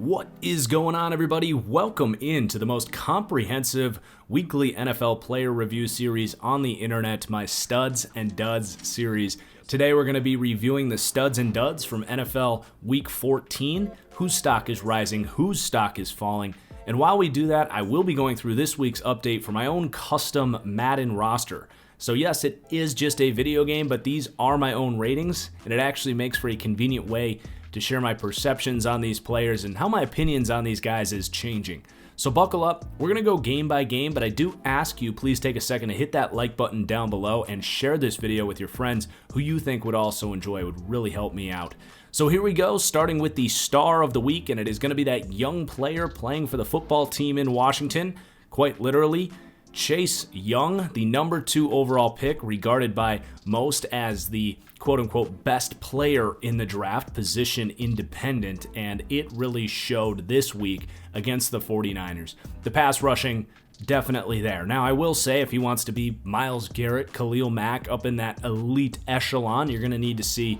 What is going on, everybody? Welcome into the most comprehensive weekly NFL player review series on the internet, my Studs and Duds series. Today we're going to be reviewing the studs and duds from NFL Week 14, whose stock is rising, whose stock is falling. And while we do that, I will be going through this week's update for my own custom Madden roster. So yes, it is just a video game, but these are my own ratings, and it actually makes for a convenient way to share my perceptions on these players and how my opinions on these guys is changing. So buckle up, we're gonna go game by game, but I do ask you, please take a second to hit that like button down below and share this video with your friends who you think would also enjoy. It would really help me out. So here we go, starting with the star of the week, and it is gonna be that young player playing for the football team in Washington, quite literally. Chase Young, the number 2 overall pick, regarded by most as the quote-unquote best player in the draft, position independent, and it really showed this week against the 49ers. The pass rushing, definitely there. Now, I will say, if he wants to be Myles Garrett, Khalil Mack up in that elite echelon, you're going to need to see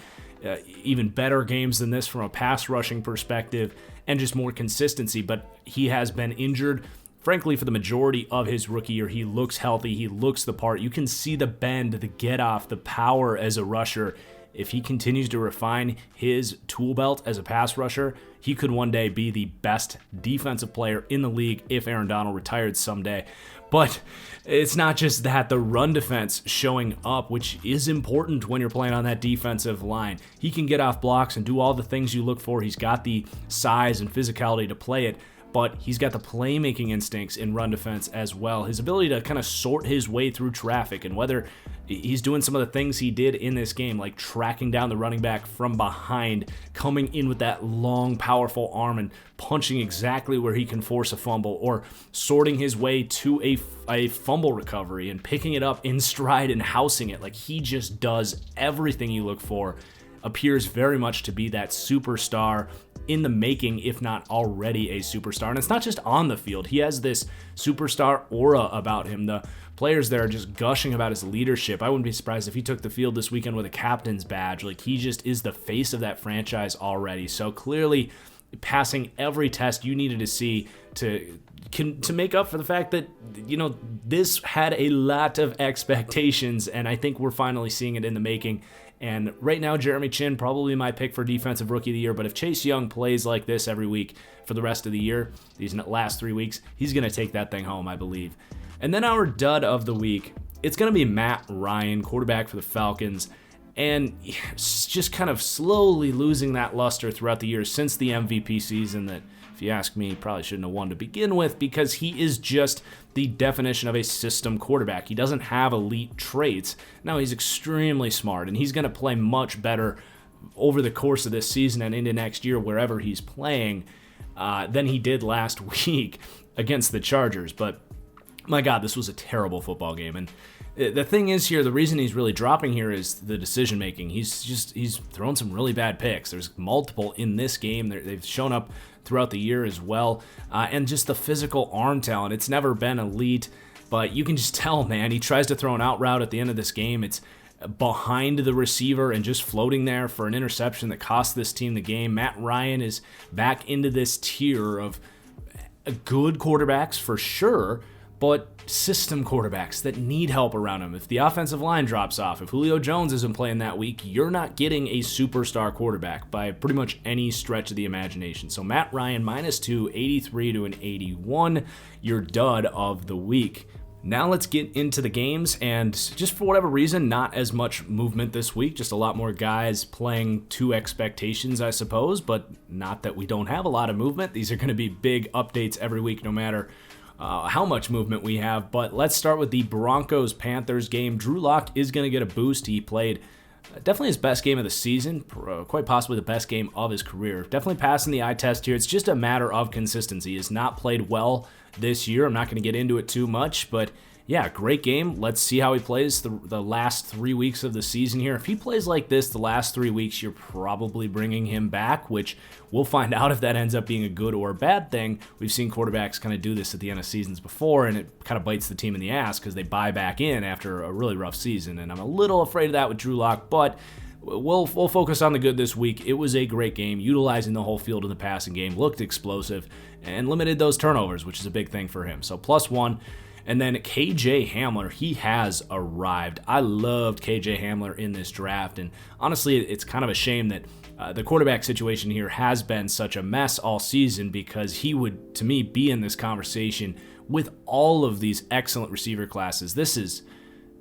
even better games than this from a pass rushing perspective and just more consistency, but he has been injured. Frankly, for the majority of his rookie year, he looks healthy, he looks the part. You can see the bend, the get off, the power as a rusher. If he continues to refine his tool belt as a pass rusher, he could one day be the best defensive player in the league if Aaron Donald retired someday. But it's not just that, the run defense showing up, which is important when you're playing on that defensive line. He can get off blocks and do all the things you look for. He's got the size and physicality to play it, but he's got the playmaking instincts in run defense as well. His ability to kind of sort his way through traffic, and whether he's doing some of the things he did in this game, like tracking down the running back from behind, coming in with that long, powerful arm and punching exactly where he can force a fumble, or sorting his way to a fumble recovery and picking it up in stride and housing it. Like, he just does everything you look for. Appears very much to be that superstar in the making, if not already a superstar. And it's not just on the field. He has this superstar aura about him. The players there are just gushing about his leadership. I wouldn't be surprised if he took the field this weekend with a captain's badge. Like, he just is the face of that franchise already. So clearly passing every test you needed to see to make up for the fact that, you know, this had a lot of expectations, and I think we're finally seeing it in the making. And right now, Jeremy Chinn, probably my pick for Defensive Rookie of the Year, but if Chase Young plays like this every week for the rest of the year, these last 3 weeks, he's going to take that thing home, I believe. And then our dud of the week, it's going to be Matt Ryan, quarterback for the Falcons, and just kind of slowly losing that luster throughout the year since the MVP season that, if you ask me, probably shouldn't have won to begin with, because he is just the definition of a system quarterback. He doesn't have elite traits. Now, he's extremely smart, and he's going to play much better over the course of this season and into next year, wherever he's playing, than he did last week against the Chargers. But my God, this was a terrible football game. And the thing is here, the reason he's really dropping here is the decision making. He's thrown some really bad picks. There's multiple in this game. They've shown up throughout the year as well. And just the physical arm talent. It's never been elite, but you can just tell, man, he tries to throw an out route at the end of this game. It's behind the receiver and just floating there for an interception that cost this team the game. Matt Ryan is back into this tier of good quarterbacks for sure, but system quarterbacks that need help around him. If the offensive line drops off, if Julio Jones isn't playing that week, you're not getting a superstar quarterback by pretty much any stretch of the imagination. So Matt Ryan, -2, 83 to an 81, your dud of the week. Now let's get into the games, and just for whatever reason, not as much movement this week, just a lot more guys playing to expectations, I suppose, but not that we don't have a lot of movement. These are going to be big updates every week, no matter how much movement we have. But let's start with the Broncos-Panthers game. Drew Lock is going to get a boost. He played definitely his best game of the season, quite possibly the best game of his career. Definitely passing the eye test here. It's just a matter of consistency. He has not played well this year. I'm not going to get into it too much, but yeah, great game. Let's see how he plays the last 3 weeks of the season here. If he plays like this the last 3 weeks, you're probably bringing him back, which we'll find out if that ends up being a good or a bad thing. We've seen quarterbacks kind of do this at the end of seasons before, and it kind of bites the team in the ass because they buy back in after a really rough season, and I'm a little afraid of that with Drew Lock, but we'll focus on the good this week. It was a great game, utilizing the whole field in the passing game, looked explosive, and limited those turnovers, which is a big thing for him. So +1. And then KJ Hamler, he has arrived. I loved KJ Hamler in this draft, and honestly, it's kind of a shame that the quarterback situation here has been such a mess all season, because he would, to me, be in this conversation with all of these excellent receiver classes.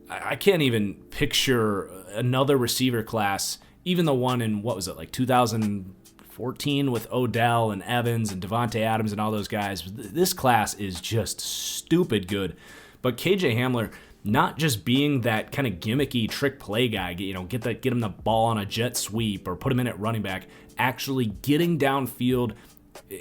I can't even picture another receiver class, even the one in, 2014 with Odell and Evans and Devontae Adams and all those guys. This class is just stupid good. But KJ Hamler, not just being that kind of gimmicky trick play guy, get him the ball on a jet sweep or put him in at running back, actually getting downfield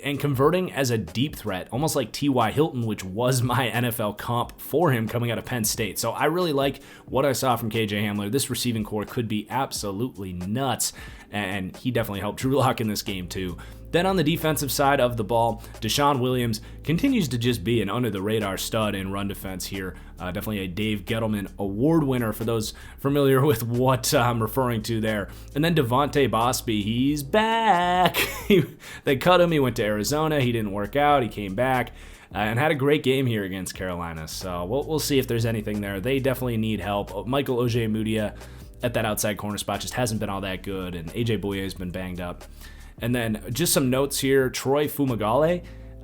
and converting as a deep threat, almost like T.Y. Hilton, which was my NFL comp for him coming out of Penn State. So I really like what I saw from KJ Hamler. This receiving core could be absolutely nuts, and he definitely helped Drew Lock in this game too. Then on the defensive side of the ball, Deshaun Williams continues to just be an under-the-radar stud in run defense here. Definitely a Dave Gettleman Award winner for those familiar with what I'm referring to there. And then Devontae Bosby, he's back. They cut him. He went to Arizona. He didn't work out. He came back and had a great game here against Carolina. So we'll see if there's anything there. They definitely need help. Michael Ojemudia at that outside corner spot just hasn't been all that good, and AJ Bouye has been banged up. And then just some notes here. Troy Fumagalli,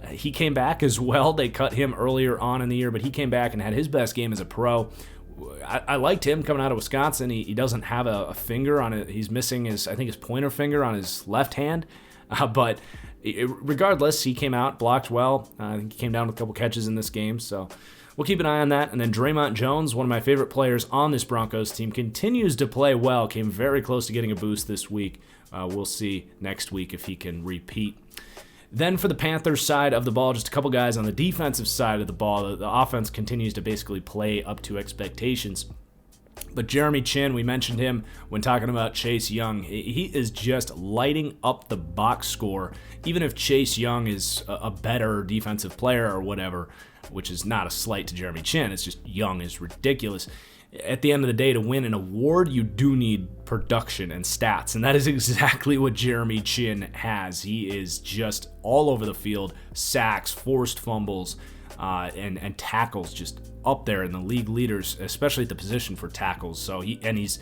he came back as well. They cut him earlier on in the year, but he came back and had his best game as a pro. I liked him coming out of Wisconsin. He doesn't have a finger on it. He's missing his pointer finger on his left hand. But regardless, he came out, blocked well. I think he came down with a couple catches in this game. So we'll keep an eye on that. And then Draymond Jones, one of my favorite players on this Broncos team, continues to play well. Came very close to getting a boost this week. We'll see next week if he can repeat. Then for the Panthers side of the ball, just a couple guys on the defensive side of the ball. The offense continues to basically play up to expectations. But Jeremy Chinn, we mentioned him when talking about Chase Young. He is just lighting up the box score. Even if Chase Young is a better defensive player or whatever, which is not a slight to Jeremy Chinn, it's just Young is ridiculous. At the end of the day, to win an award, you do need production and stats, and that is exactly what Jeremy Chinn has. He is just all over the field, sacks, forced fumbles, and tackles, just up there in the league leaders, especially at the position for tackles. So it's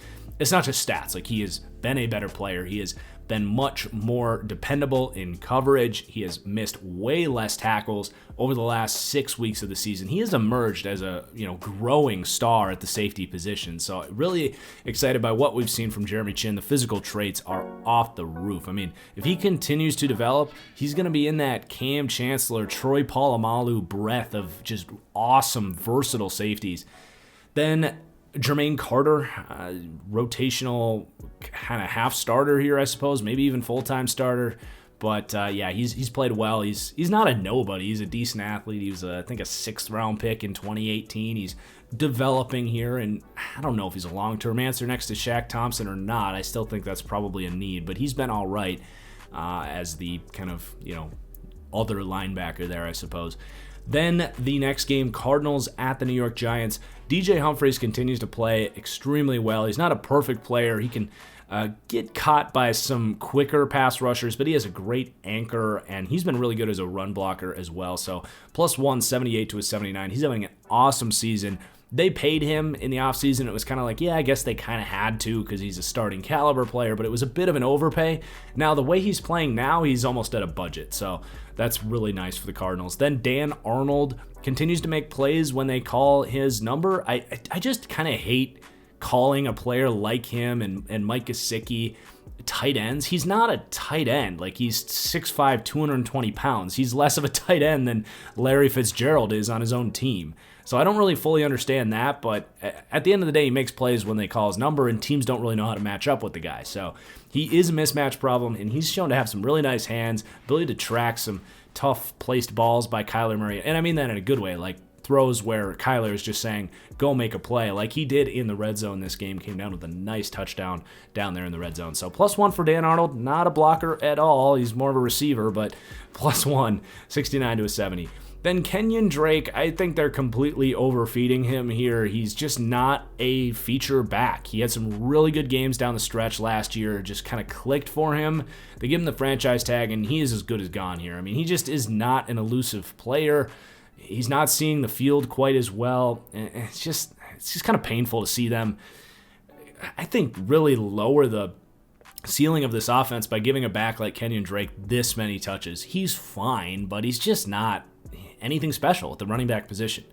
not just stats. Like, he has been a better player. He has been much more dependable in coverage. He has missed way less tackles over the last 6 weeks of the season. He has emerged as a growing star at the safety position. So really excited by what we've seen from Jeremy Chinn. The physical traits are off the roof. I mean, if he continues to develop, he's going to be in that Cam Chancellor, Troy Polamalu breadth of just awesome, versatile safeties. Then Jermaine Carter, rotational kind of half starter here, I suppose, maybe even full-time starter. But he's played well. He's not a nobody. He's a decent athlete. He was, I think, a 6th-round pick in 2018. He's developing here, and I don't know if he's a long-term answer next to Shaq Thompson or not. I still think that's probably a need, but he's been all right as the kind of, other linebacker there, I suppose. Then the next game, Cardinals at the New York Giants. DJ Humphries continues to play extremely well. He's not a perfect player. He can get caught by some quicker pass rushers, but he has a great anchor, and he's been really good as a run blocker as well. So +1, 78 to a 79. He's having an awesome season. They paid him in the offseason. It was kind of like, I guess they kind of had to because he's a starting caliber player, but it was a bit of an overpay. Now, the way he's playing now, he's almost at a budget, so that's really nice for the Cardinals. Then Dan Arnold continues to make plays when they call his number. I just kind of hate calling a player like him and Mike Gesicki tight ends. He's not a tight end. Like, he's 6'5", 220 pounds. He's less of a tight end than Larry Fitzgerald is on his own team. So I don't really fully understand that, but at the end of the day, he makes plays when they call his number, and teams don't really know how to match up with the guy. So he is a mismatch problem, and he's shown to have some really nice hands, ability to track some tough placed balls by Kyler Murray. And I mean that in a good way, like throws where Kyler is just saying, go make a play, like he did in the red zone this game. Came down with a nice touchdown down there in the red zone. So +1 for Dan Arnold, not a blocker at all. He's more of a receiver, but +1, 69 to a 70. Then Kenyon Drake, I think they're completely overfeeding him here. He's just not a feature back. He had some really good games down the stretch last year, just kind of clicked for him. They give him the franchise tag, and he is as good as gone here. I mean, he just is not an elusive player. He's not seeing the field quite as well. It's just kind of painful to see them, I think, really lower the ceiling of this offense by giving a back like Kenyon Drake this many touches. He's fine, but he's just not anything special at the running back position.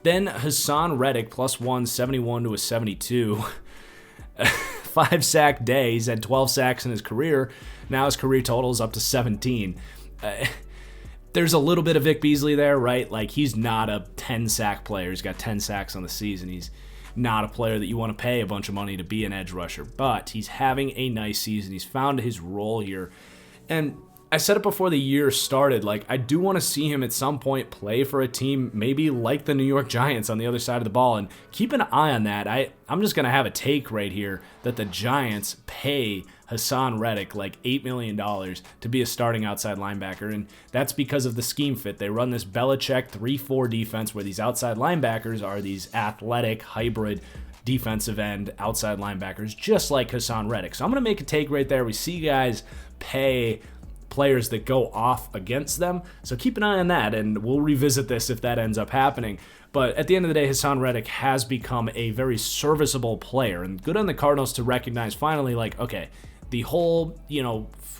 Then Hassan Reddick, plus 171 to a 72. 5-sack day. He's had 12 sacks in his career. Now his career total is up to 17. There's a little bit of Vic Beasley there, right? Like, he's not a 10-sack player. He's got 10 sacks on the season. He's not a player that you want to pay a bunch of money to be an edge rusher, but he's having a nice season. He's found his role here. And I said it before the year started, like, I do want to see him at some point play for a team maybe like the New York Giants on the other side of the ball, and keep an eye on that. I'm just going to have a take right here that the Giants pay Hassan Reddick like $8 million to be a starting outside linebacker, and that's because of the scheme fit. They run this Belichick 3-4 defense where these outside linebackers are these athletic, hybrid defensive end outside linebackers, just like Hassan Reddick. So I'm going to make a take right there. We see guys pay players that go off against them, so keep an eye on that, and we'll revisit this if that ends up happening. But at the end of the day, Hassan Reddick has become a very serviceable player, and good on the Cardinals to recognize finally, like, okay, the whole,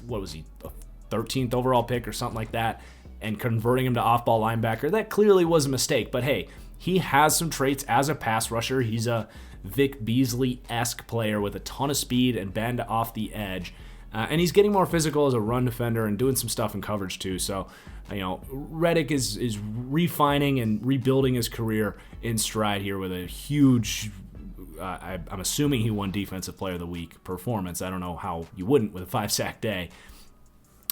what was he, a 13th overall pick or something like that, and converting him to off-ball linebacker, that clearly was a mistake. But hey, he has some traits as a pass rusher. He's a Vic Beasley-esque player with a ton of speed and bend off the edge. And he's getting more physical as a run defender and doing some stuff in coverage too. So, Reddick is refining and rebuilding his career in stride here with a huge, I'm assuming he won Defensive Player of the Week performance. I don't know how you wouldn't with a 5-sack day.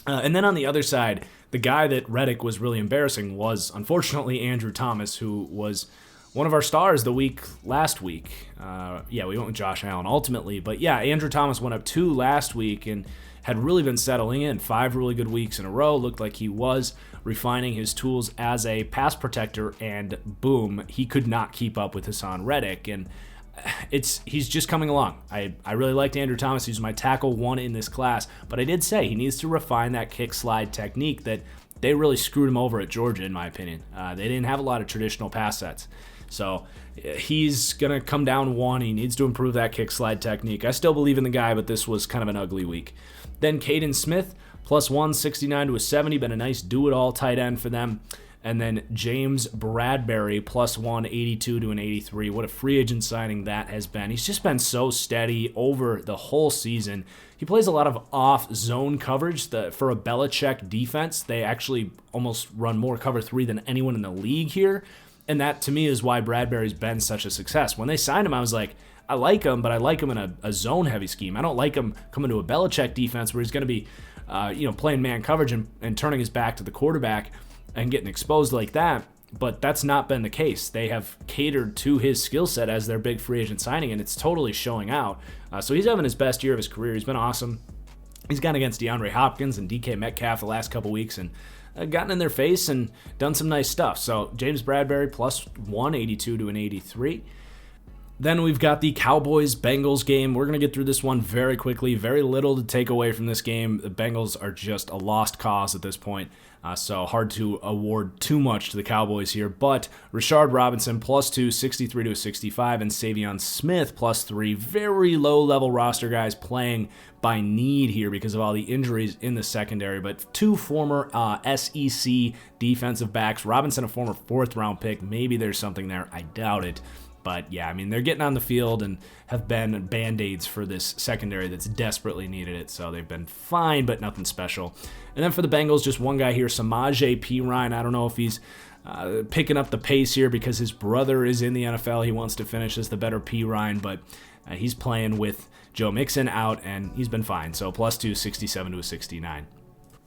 And then on the other side, the guy that Reddick was really embarrassing was, unfortunately, Andrew Thomas, who was one of our stars the week last week. We went with Josh Allen ultimately. But yeah, Andrew Thomas went up 2 last week and had really been settling in. 5 really good weeks in a row. Looked like he was refining his tools as a pass protector, and boom, he could not keep up with Hassan Reddick. And he's just coming along. I really liked Andrew Thomas. He's my tackle 1 in this class. But I did say he needs to refine that kick slide technique that they really screwed him over at Georgia, in my opinion. They didn't have a lot of traditional pass sets. So he's going to come down 1. He needs to improve that kick slide technique. I still believe in the guy, but this was kind of an ugly week. Then Caden Smith, plus 169 to a 70. Been a nice do-it-all tight end for them. And then James Bradbury, plus 182 to an 83. What a free agent signing that has been. He's just been so steady over the whole season. He plays a lot of off-zone coverage. For a Belichick defense, they actually almost run more cover 3 than anyone in the league here. And that, to me, is why Bradbury's been such a success. When they signed him, I was like, I like him, but I like him in a zone-heavy scheme. I don't like him coming to a Belichick defense where he's going to be playing man coverage and turning his back to the quarterback and getting exposed like that. But that's not been the case. They have catered to his skill set as their big free agent signing, and it's totally showing out. So he's having his best year of his career. He's been awesome. He's gone against DeAndre Hopkins and DK Metcalf the last couple weeks and gotten in their face and done some nice stuff. So James Bradbury, plus 182 to an 83. Then we've got the Cowboys-Bengals game. We're going to get through this one very quickly. Very little to take away from this game. The Bengals are just a lost cause at this point, so hard to award too much to the Cowboys here. But Rashard Robinson, plus 2, 63 to a 65, and Savion Smith, plus 3. Very low-level roster guys playing by need here because of all the injuries in the secondary. But 2 former SEC defensive backs. Robinson, a former 4th-round pick. Maybe there's something there. I doubt it. But yeah, I mean, they're getting on the field and have been Band-Aids for this secondary that's desperately needed it. So they've been fine, but nothing special. And then for the Bengals, just one guy here, Samaje Perine. I don't know if he's picking up the pace here because his brother is in the NFL. He wants to finish as the better Perine, but he's playing with Joe Mixon out, and he's been fine. So plus 2, 67 to a 69.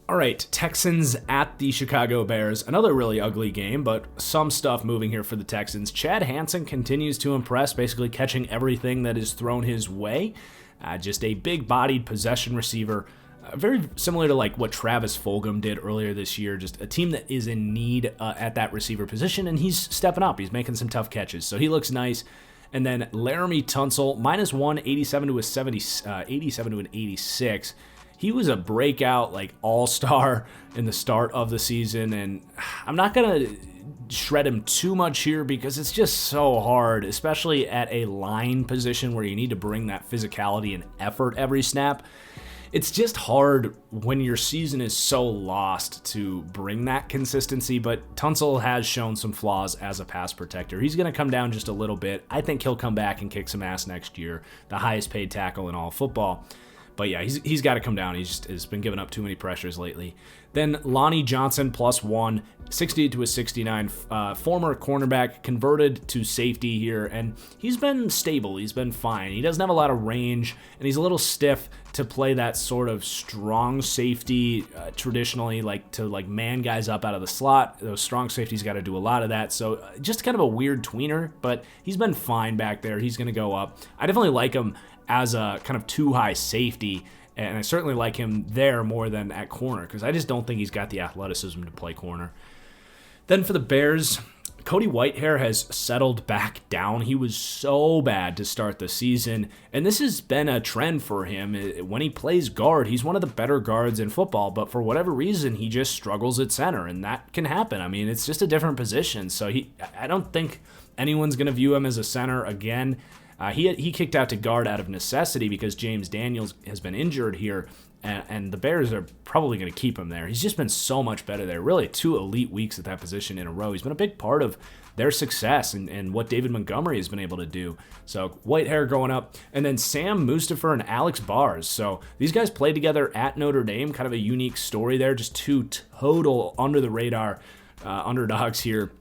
All right, Texans at the Chicago Bears. Another really ugly game, but some stuff moving here for the Texans. Chad Hansen continues to impress, basically catching everything that is thrown his way. Just a big-bodied possession receiver. Very similar to like what Travis Fulgham did earlier this year, just a team that is in need at that receiver position, and he's stepping up. He's making some tough catches, so he looks nice. And then Laramie Tunsil, -1, 87 to a 70, 87 to an 86. He was a breakout, like, all-star in the start of the season, and I'm not going to shred him too much here because it's just so hard, especially at a line position where you need to bring that physicality and effort every snap. It's just hard when your season is so lost to bring that consistency, but Tunsil has shown some flaws as a pass protector. He's going to come down just a little bit. I think he'll come back and kick some ass next year, the highest paid tackle in all of football. But yeah, he's got to come down. He's been giving up too many pressures lately. Then Lonnie Johnson, +1, 68 to a 69. Former cornerback, converted to safety here, and he's been stable. He's been fine. He doesn't have a lot of range, and he's a little stiff to play that sort of strong safety traditionally, like to man guys up out of the slot. Those strong safeties got to do a lot of that. So just kind of a weird tweener, but he's been fine back there. He's going to go up. I definitely like him as a kind of too high safety, and I certainly like him there more than at corner because I just don't think he's got the athleticism to play corner. Then for the Bears, Cody Whitehair has settled back down. He was so bad to start the season, and this has been a trend for him. When he plays guard, he's one of the better guards in football, but for whatever reason, he just struggles at center, and that can happen. I mean, it's just a different position, so I don't think anyone's going to view him as a center again. He kicked out to guard out of necessity because James Daniels has been injured here, and the Bears are probably going to keep him there. He's just been so much better there. Really 2 elite weeks at that position in a row. He's been a big part of their success and what David Montgomery has been able to do. So Whitehair going up, and then Sam Mustipher and Alex Bars. So these guys played together at Notre Dame, kind of a unique story there. Just 2 total under-the-radar underdogs here.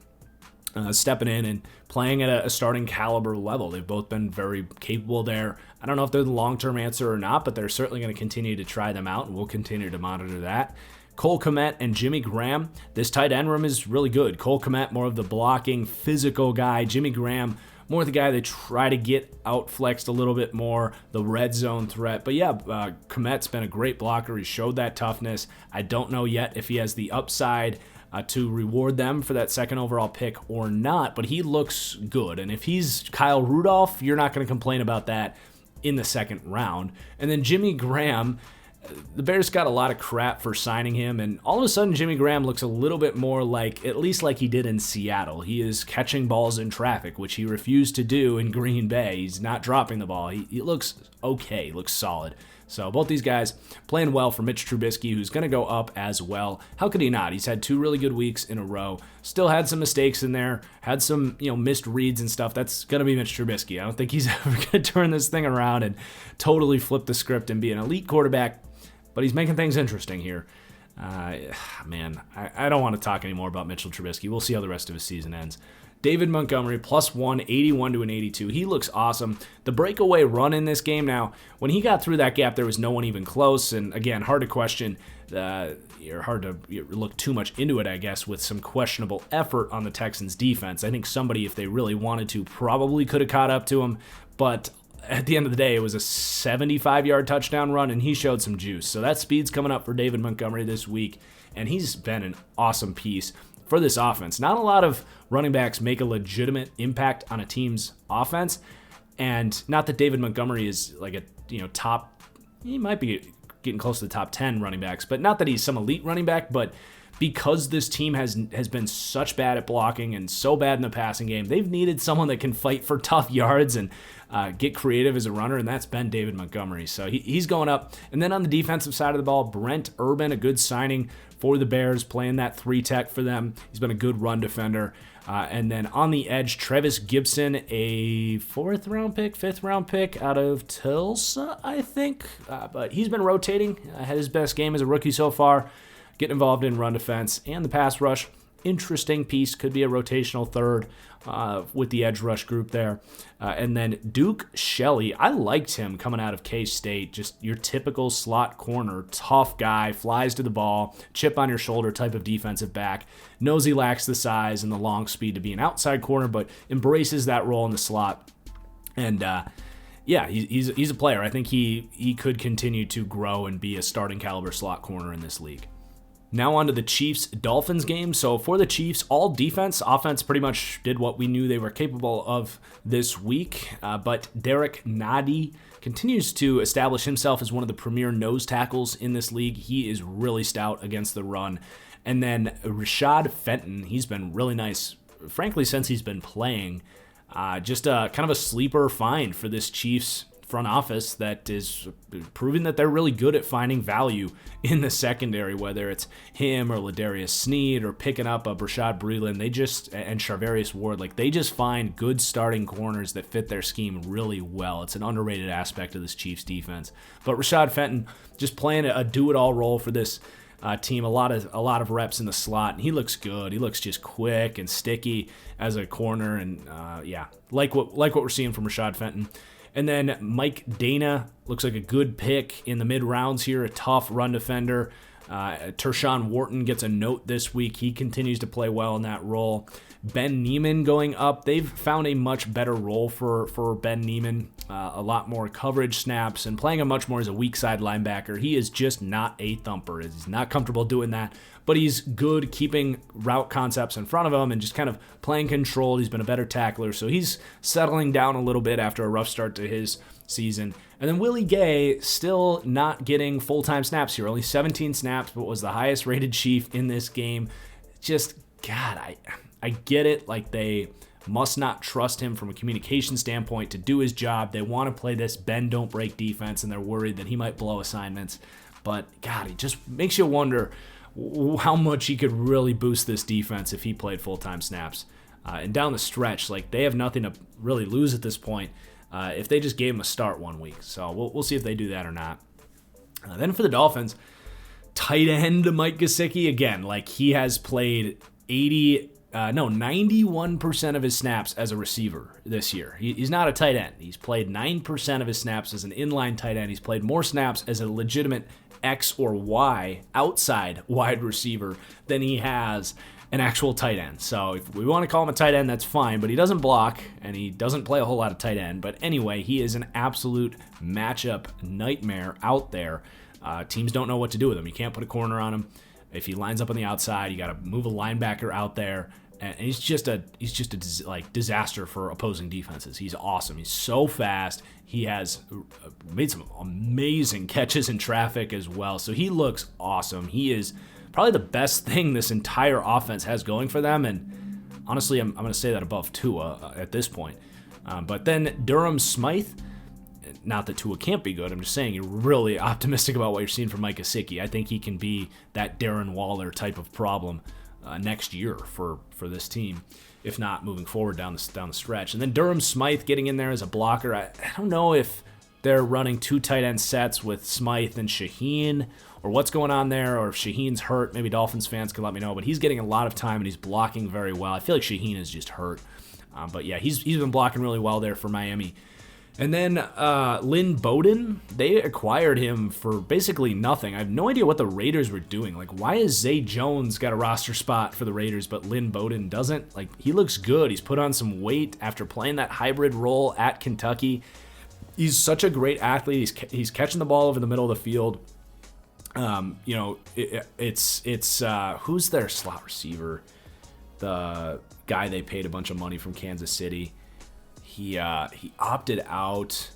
Stepping in and playing at a starting caliber level. They've both been very capable there. I don't know if they're the long-term answer or not, but they're certainly going to continue to try them out, and we'll continue to monitor that. Cole Kmet and Jimmy Graham. This tight end room is really good. Cole Kmet, more of the blocking, physical guy. Jimmy Graham, more the guy they try to get outflexed a little bit more, the red zone threat. But yeah, Kmet's been a great blocker. He showed that toughness. I don't know yet if he has the upside to reward them for that second overall pick or not, but he looks good. And if he's Kyle Rudolph, you're not going to complain about that in the second round. And then Jimmy Graham, the Bears got a lot of crap for signing him, and all of a sudden Jimmy Graham looks a little bit more like, at least like he did in Seattle. He is catching balls in traffic, which he refused to do in Green Bay. He's not dropping the ball. He looks okay, looks solid. So both these guys playing well for Mitch Trubisky, who's going to go up as well. How could he not? He's had 2 really good weeks in a row. Still had some mistakes in there, had some missed reads and stuff. That's going to be Mitch Trubisky. I don't think he's ever going to turn this thing around and totally flip the script and be an elite quarterback, but he's making things interesting here. Man, I don't want to talk anymore about Mitchell Trubisky. We'll see how the rest of his season ends. David Montgomery, +1, 81 to an 82. He looks awesome. The breakaway run in this game now, when he got through that gap, there was no one even close. And again, hard to question, hard to look too much into it, I guess, with some questionable effort on the Texans defense. I think somebody, if they really wanted to, probably could have caught up to him. But at the end of the day, it was a 75-yard touchdown run, and he showed some juice. So that speed's coming up for David Montgomery this week, and he's been an awesome piece for this offense. Not a lot of running backs make a legitimate impact on a team's offense, and not that David Montgomery is like a top, he might be getting close to the top 10 running backs, but not that he's some elite running back, but because this team has been such bad at blocking and so bad in the passing game, they've needed someone that can fight for tough yards and get creative as a runner, and that's been David Montgomery. So he's going up. And then on the defensive side of the ball, Brent Urban, a good signing for the Bears, playing that 3-tech for them. He's been a good run defender. And then on the edge, Trevis Gibson, a 5th-round pick out of Tulsa, I think. But he's been rotating, had his best game as a rookie so far, getting involved in run defense and the pass rush. Interesting piece, could be a rotational third with the edge rush group there. And then Duke Shelley, I liked him coming out of K-State. Just your typical slot corner, tough guy, flies to the ball, chip on your shoulder type of defensive back. Knows he lacks the size and the long speed to be an outside corner, but embraces that role in the slot. And Yeah, he's a player. I think he could continue to grow and be a starting caliber slot corner in this league. Now on to the Chiefs-Dolphins game. So for the Chiefs, all defense, offense pretty much did what we knew they were capable of this week. But Derek Nadi continues to establish himself as one of the premier nose tackles in this league. He is really stout against the run. And then Rashad Fenton, he's been really nice, frankly, since he's been playing. Just a kind of a sleeper find for this Chiefs front office that is proving that they're really good at finding value in the secondary, whether it's him or Ladarius Sneed or picking up a Brashad Breeland. And Charvarius Ward, like they just find good starting corners that fit their scheme really well. It's an underrated aspect of this Chiefs defense. But Rashad Fenton just playing a do-it-all role for this team, a lot of reps in the slot, and he looks good. He looks just quick and sticky as a corner, and like what we're seeing from Rashad Fenton. And then Mike Dana looks like a good pick in the mid rounds here, a tough run defender. Tershawn Wharton gets a note this week. He continues to play well in that role. Ben Neiman going up. They've found a much better role for Ben Neiman. A lot more coverage snaps and playing him much more as a weak side linebacker. He is just not a thumper. He's not comfortable doing that, but he's good keeping route concepts in front of him and just kind of playing control. He's been a better tackler, so he's settling down a little bit after a rough start to his season. And then Willie Gay still not getting full-time snaps here. Only 17 snaps, but was the highest rated Chief in this game. Just, God, I get it. Like, they must not trust him from a communication standpoint to do his job. They want to play this bend, don't break defense, and they're worried that he might blow assignments. But, God, it just makes you wonder how much he could really boost this defense if he played full-time snaps. And down the stretch, like, they have nothing to really lose at this point if they just gave him a start one week. So we'll see if they do that or not. Then for the Dolphins, tight end Mike Gesicki, again, like, he has played 91% of his snaps as a receiver this year. He's not a tight end. He's played 9% of his snaps as an inline tight end. He's played more snaps as a legitimate X or Y outside wide receiver than he has an actual tight end. So if we want to call him a tight end, that's fine, but he doesn't block and he doesn't play a whole lot of tight end. But anyway, he is an absolute matchup nightmare out there. Teams don't know what to do with him. You can't put a corner on him. If he lines up on the outside, you got to move a linebacker out there. And he's just a disaster for opposing defenses. He's awesome. He's so fast. He has made some amazing catches in traffic as well. So he looks awesome. He is probably the best thing this entire offense has going for them. And honestly, I'm going to say that above Tua at this point. But then Durham Smythe, not that Tua can't be good. I'm just saying you're really optimistic about what you're seeing from Mike Gesicki. I think he can be that Darren Waller type of problem next year for this team, if not moving forward down the stretch. And then Durham Smythe getting in there as a blocker. I don't know if they're running two tight end sets with Smythe and Shaheen or what's going on there, or if Shaheen's hurt. Maybe Dolphins fans can let me know, but he's getting a lot of time and he's blocking very well. I feel like Shaheen is just hurt. But yeah, he's been blocking really well there for Miami. And then Lynn Bowden, they acquired him for basically nothing. I have no idea what the Raiders were doing. Like, why has Zay Jones got a roster spot for the Raiders, but Lynn Bowden doesn't? Like, he looks good. He's put on some weight after playing that hybrid role at Kentucky. He's such a great athlete. He's catching the ball over the middle of the field. It's who's their slot receiver? The guy they paid a bunch of money from Kansas City. He opted out.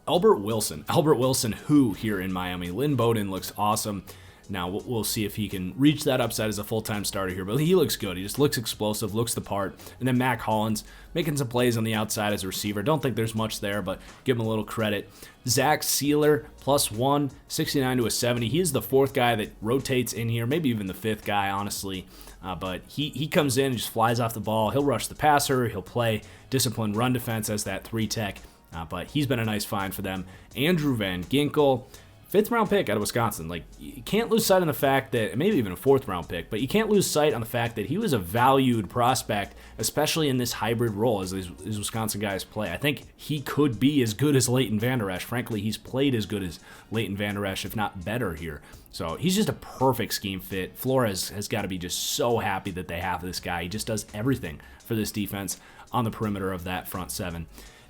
Albert Wilson, who here in Miami. Lynn Bowden looks awesome. Now, we'll see if he can reach that upside as a full-time starter here, but he looks good. He just looks explosive, looks the part. And then Mac Hollins making some plays on the outside as a receiver. Don't think there's much there, but give him a little credit. Zach Sealer, +1, 69 to a 70. He is the fourth guy that rotates in here, maybe even the fifth guy, honestly. But he comes in and just flies off the ball. He'll rush the passer. He'll play disciplined run defense as that 3-tech. But he's been a nice find for them. Andrew Van Ginkel, 5th-round pick out of Wisconsin. Like, you can't lose sight on the fact that, maybe even a 4th-round pick, but you can't lose sight on the fact that he was a valued prospect, especially in this hybrid role as these Wisconsin guys play. I think he could be as good as Leighton Vander Esch. Frankly, he's played as good as Leighton Vander Esch, if not better here. So he's just a perfect scheme fit. Flores has got to be just so happy that they have this guy. He just does everything for this defense on the perimeter of that front seven.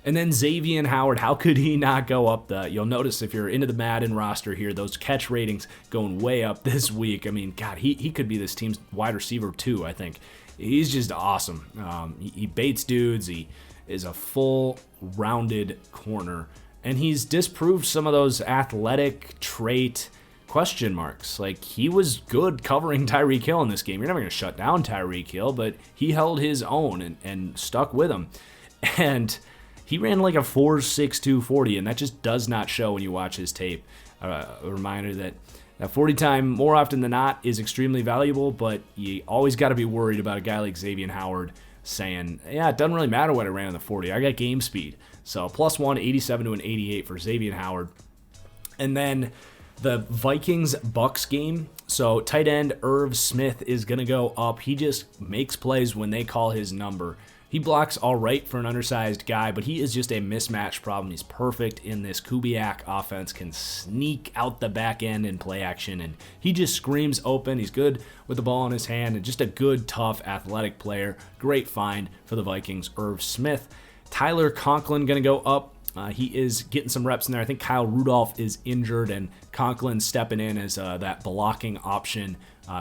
And then Xavier Howard, how could he not go up? You'll notice if you're into the Madden roster here, those catch ratings going way up this week. I mean, God, he could be this team's wide receiver too, I think. He's just awesome. He baits dudes. He is a full-rounded corner. And he's disproved some of those athletic trait question marks. Like, he was good covering Tyreek Hill in this game. You're never going to shut down Tyreek Hill, but he held his own and stuck with him. And he ran like a 4.62 40, and that just does not show when you watch his tape. A reminder that 40 time, more often than not, is extremely valuable, but you always got to be worried about a guy like Xavier Howard saying, yeah, it doesn't really matter what I ran in the 40. I got game speed. So +1, 87 to an 88 for Xavier Howard. And then the Vikings-Bucks game. So tight end Irv Smith is going to go up. He just makes plays when they call his number. He blocks all right for an undersized guy, but he is just a mismatch problem. He's perfect in this Kubiak offense, can sneak out the back end in play action, and he just screams open. He's good with the ball in his hand, and just a good, tough, athletic player. Great find for the Vikings, Irv Smith. Tyler Conklin going to go up. He is getting some reps in there. I think Kyle Rudolph is injured, and Conklin stepping in as that blocking option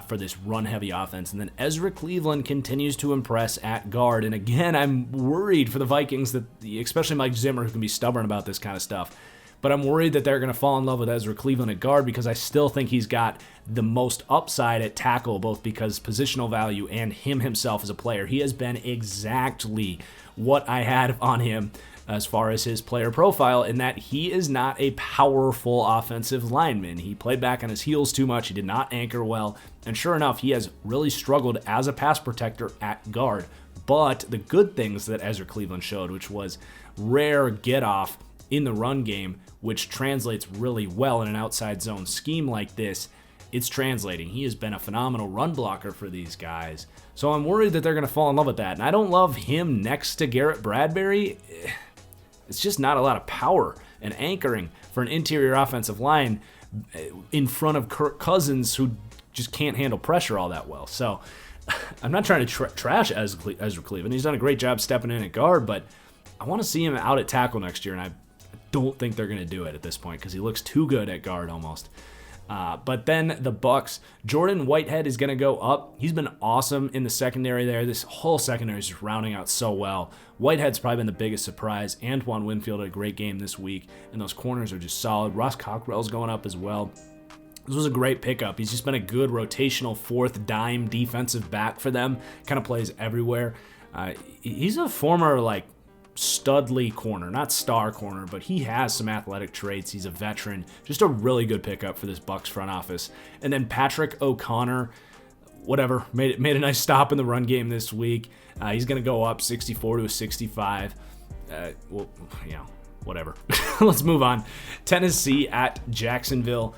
for this run-heavy offense. And then Ezra Cleveland continues to impress at guard. And again, I'm worried for the Vikings, that especially Mike Zimmer, who can be stubborn about this kind of stuff. But I'm worried that they're going to fall in love with Ezra Cleveland at guard, because I still think he's got the most upside at tackle, both because positional value and him himself as a player. He has been exactly what I had on him as far as his player profile, in that he is not a powerful offensive lineman. He played back on his heels too much. He did not anchor well. And sure enough, he has really struggled as a pass protector at guard. But the good things that Ezra Cleveland showed, which was rare get-off in the run game, which translates really well in an outside zone scheme like this, it's translating. He has been a phenomenal run blocker for these guys. So I'm worried that they're going to fall in love with that. And I don't love him next to Garrett Bradbury. It's just not a lot of power and anchoring for an interior offensive line in front of Kirk Cousins, who just can't handle pressure all that well. So I'm not trying to trash Ezra Cleveland. He's done a great job stepping in at guard, but I want to see him out at tackle next year, and I don't think they're going to do it at this point because he looks too good at guard almost. But then the Bucks, Jordan Whitehead is going to go up. He's been awesome in the secondary there. This whole secondary is just rounding out so well. Whitehead's probably been the biggest surprise. Antoine Winfield had a great game this week, and those corners are just solid. Ross Cockrell's going up as well. This was a great pickup. He's just been a good rotational fourth dime defensive back for them. Kind of plays everywhere. He's a former, studly corner, not star corner, but he has some athletic traits. He's a veteran. Just a really good pickup for this Bucks front office. And then Patrick O'Connor, made a nice stop in the run game this week. He's going to go up 64 to a 65. Whatever. Let's move on. Tennessee at Jacksonville.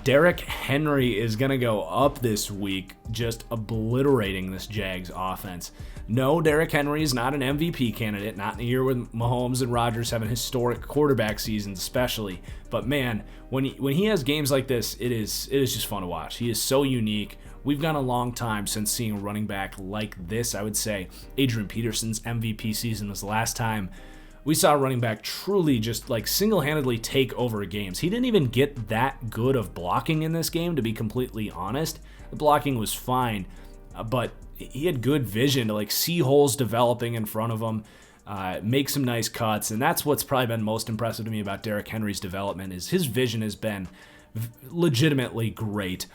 Derrick Henry is going to go up this week, just obliterating this Jags offense. No, Derrick Henry is not an MVP candidate, not in a year with Mahomes and Rodgers having historic quarterback seasons especially. But man, when he has games like this, it is just fun to watch. He is so unique. We've gone a long time since seeing a running back like this. I would say Adrian Peterson's MVP season was the last time we saw a running back truly just single-handedly take over games. He didn't even get that good of blocking in this game, to be completely honest. The blocking was fine, but he had good vision to see holes developing in front of him, make some nice cuts, and that's what's probably been most impressive to me about Derrick Henry's development is his vision has been legitimately great,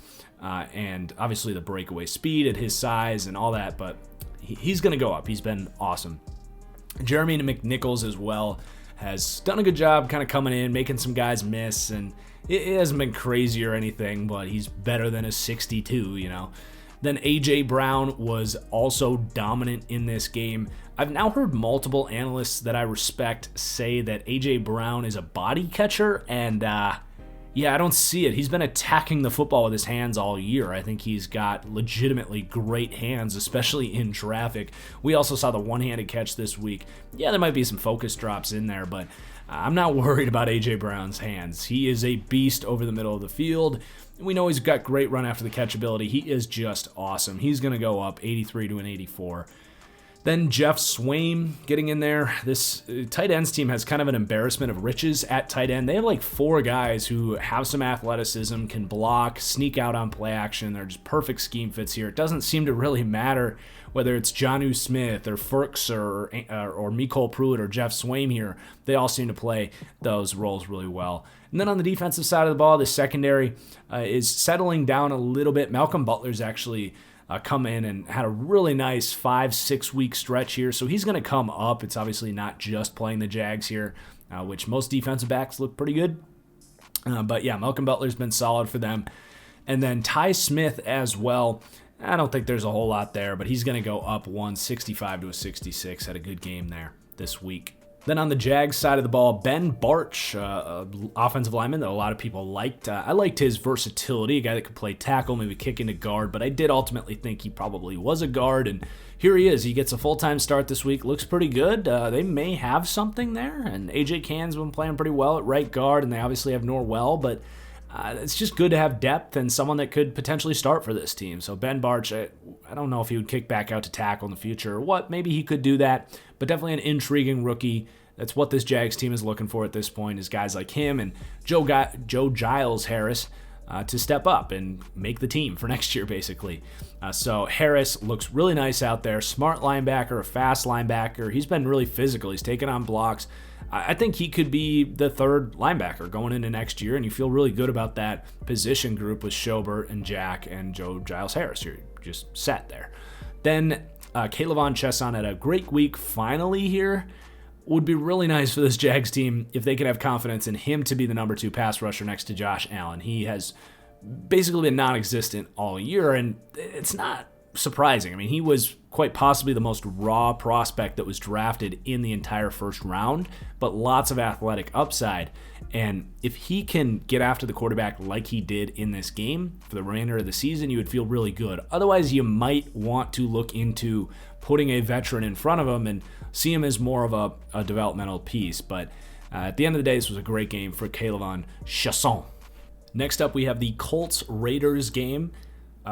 and obviously the breakaway speed at his size and all that, but he's going to go up. He's been awesome. Jeremy McNichols as well has done a good job kind of coming in, making some guys miss, and it hasn't been crazy or anything, but he's better than a 62, Then A.J. Brown was also dominant in this game. I've now heard multiple analysts that I respect say that A.J. Brown is a body catcher, and I don't see it. He's been attacking the football with his hands all year. I think he's got legitimately great hands, especially in traffic. We also saw the one-handed catch this week. Yeah, there might be some focus drops in there, but I'm not worried about A.J. Brown's hands. He is a beast over the middle of the field. We know he's got great run after the catch ability. He is just awesome. He's going to go up 83 to an 84. Then Jeff Swaim getting in there. This tight ends team has kind of an embarrassment of riches at tight end. They have like 4 guys who have some athleticism, can block, sneak out on play action. They're just perfect scheme fits here. It doesn't seem to really matter whether it's Jonnu Smith or Ferks or Mecole Pruitt or Jeff Swaim here. They all seem to play those roles really well. And then on the defensive side of the ball, the secondary is settling down a little bit. Malcolm Butler's actually come in and had a really nice 5-6 week stretch here. So he's going to come up. It's obviously not just playing the Jags here, which most defensive backs look pretty good. But yeah, Malcolm Butler's been solid for them. And then Ty Smith as well. I don't think there's a whole lot there, but he's going to go up 165 to a 66. Had a good game there this week. Then on the Jags side of the ball, Ben Bartch, offensive lineman that a lot of people liked. I liked his versatility, a guy that could play tackle, maybe kick into guard, but I did ultimately think he probably was a guard, and here he is. He gets a full-time start this week. Looks pretty good. They may have something there, and A.J. Cann's been playing pretty well at right guard, and they obviously have Norwell, but it's just good to have depth and someone that could potentially start for this team. So Ben Bartch, I don't know if he would kick back out to tackle in the future or what. Maybe he could do that, but definitely an intriguing rookie. That's what this Jags team is looking for at this point, is guys like him and Joe Giles Harris to step up and make the team for next year, basically. So Harris looks really nice out there. Smart linebacker, a fast linebacker. He's been really physical. He's taken on blocks. I think he could be the third linebacker going into next year, and you feel really good about that position group with Schobert and Jack and Joe Giles Harris. You're just set there. Then K'Lavon Chaisson had a great week finally here. Would be really nice for this Jags team if they could have confidence in him to be the number 2 pass rusher next to Josh Allen. He has basically been non-existent all year, and it's not surprising. I mean, he was quite possibly the most raw prospect that was drafted in the entire first round, but lots of athletic upside. And if he can get after the quarterback like he did in this game for the remainder of the season, you would feel really good. Otherwise, you might want to look into putting a veteran in front of him and see him as more of a developmental piece. But at the end of the day, this was a great game for K'Lavon Chaisson. Next up, we have the Colts-Raiders game.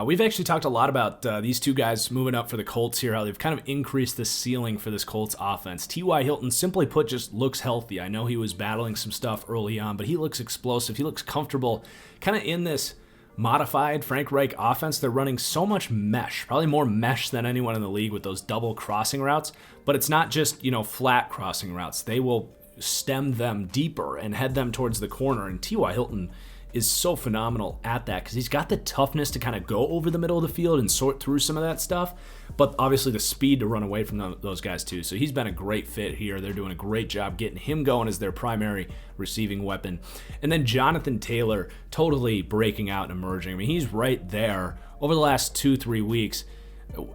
We've actually talked a lot about these two guys moving up for the Colts here, how they've kind of increased the ceiling for this Colts offense. T.Y. Hilton, simply put, just looks healthy. I know he was battling some stuff early on, but he looks explosive. He looks comfortable kind of in this modified Frank Reich offense. They're running so much mesh, probably more mesh than anyone in the league with those double crossing routes, but it's not just, flat crossing routes. They will stem them deeper and head them towards the corner, and T.Y. Hilton is so phenomenal at that because he's got the toughness to kind of go over the middle of the field and sort through some of that stuff, but obviously the speed to run away from those guys too. So he's been a great fit here. They're doing a great job getting him going as their primary receiving weapon. And then Jonathan Taylor totally breaking out and emerging. I mean, he's right there over the last 2-3 weeks,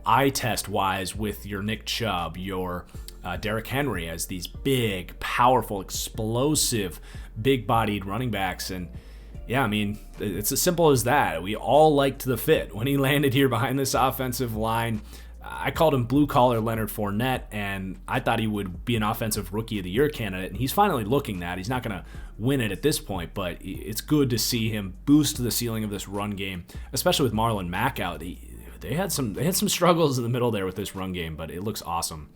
eye test wise, with your Nick Chubb, your Derrick Henry, as these big, powerful, explosive, big-bodied running backs. And yeah, I mean, it's as simple as that. We all liked the fit when he landed here behind this offensive line. I called him blue-collar Leonard Fournette, and I thought he would be an offensive rookie of the year candidate, and he's finally looking that. He's not going to win it at this point, but it's good to see him boost the ceiling of this run game, especially with Marlon Mack out. They had some struggles in the middle there with this run game, but it looks awesome.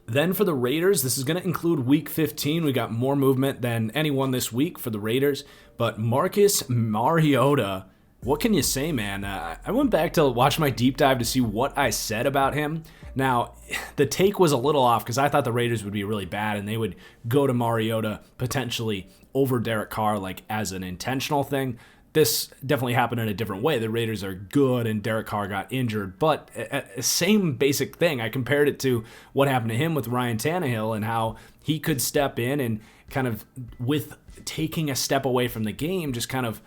Then for the Raiders, this is going to include Week 15. We got more movement than anyone this week for the Raiders. But Marcus Mariota, what can you say, man? I went back to watch my deep dive to see what I said about him. Now, the take was a little off because I thought the Raiders would be really bad and they would go to Mariota potentially over Derek Carr like as an intentional thing. This definitely happened in a different way. The Raiders are good and Derek Carr got injured, but same basic thing. I compared it to what happened to him with Ryan Tannehill and how he could step in and kind of, with taking a step away from the game, just kind of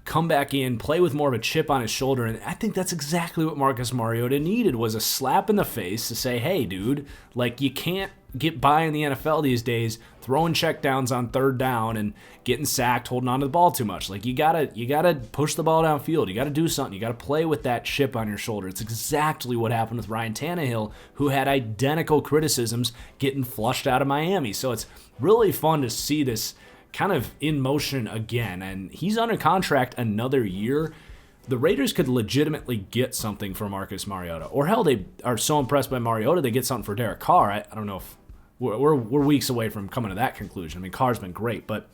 come back in, play with more of a chip on his shoulder. And I think that's exactly what Marcus Mariota needed, was a slap in the face to say, hey, dude, like, you can't get by in the NFL these days throwing checkdowns on third down and getting sacked, holding on to the ball too much. Like, you gotta push the ball downfield. You gotta do something. You gotta play with that chip on your shoulder. It's exactly what happened with Ryan Tannehill, who had identical criticisms getting flushed out of Miami. So it's really fun to see this kind of in motion again, and he's under contract another year. the Raiders could legitimately get something for Marcus Mariota. Or hell, they are so impressed by Mariota, they get something for Derek Carr. I don't know if we're weeks away from coming to that conclusion. I mean, Carr's been great, but